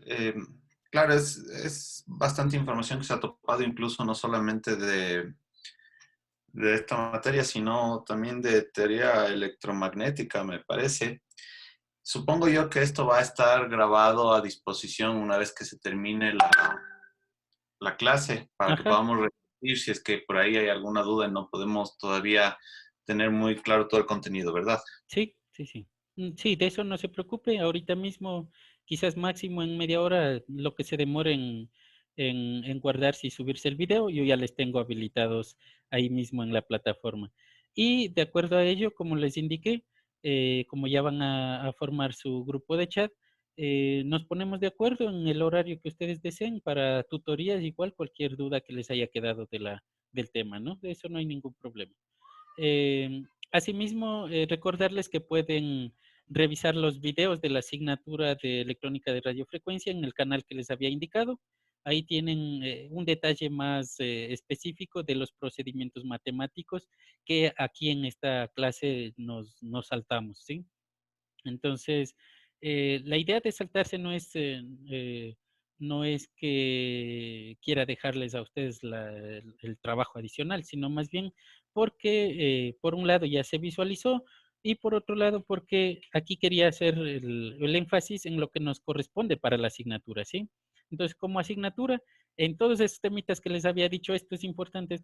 Claro, es bastante información que se ha topado incluso no solamente de esta materia, sino también de teoría electromagnética, me parece. Supongo yo que esto va a estar grabado a disposición una vez que se termine la clase, para que Ajá, podamos repetir si es que por ahí hay alguna duda y no podemos todavía tener muy claro todo el contenido, ¿verdad? sí. Sí, de eso no se preocupe. Ahorita mismo, quizás máximo en media hora, lo que se demore en guardarse y subirse el video, yo ya les tengo habilitados ahí mismo en la plataforma. Y de acuerdo a ello, como les indiqué, como ya van a formar su grupo de chat, nos ponemos de acuerdo en el horario que ustedes deseen para tutorías, igual cualquier duda que les haya quedado del tema, ¿no? De eso no hay ningún problema. Eh, Asimismo, recordarles que pueden revisar los videos de la asignatura de electrónica de radiofrecuencia en el canal que les había indicado. Ahí tienen un detalle más específico de los procedimientos matemáticos que aquí en esta clase nos saltamos, ¿sí? Entonces, la idea de saltarse no es no es que quiera dejarles a ustedes el trabajo adicional, sino más bien porque por un lado ya se visualizó y por otro lado porque aquí quería hacer el énfasis en lo que nos corresponde para la asignatura, ¿sí? Entonces, como asignatura, en todos esos temitas que les había dicho, esto es importante,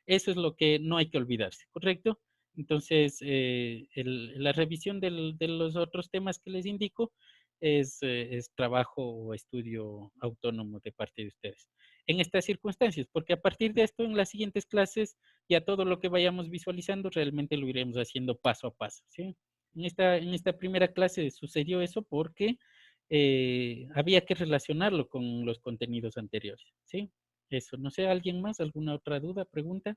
eso es lo que no hay que olvidarse, ¿correcto? Entonces, la revisión de los otros temas que les indico es trabajo o estudio autónomo de parte de ustedes. En estas circunstancias, porque a partir de esto, en las siguientes clases, ya todo lo que vayamos visualizando realmente lo iremos haciendo paso a paso, ¿sí? En esta primera clase sucedió eso porque había que relacionarlo con los contenidos anteriores, ¿sí? Eso, no sé, ¿alguien más? ¿Alguna otra duda, pregunta?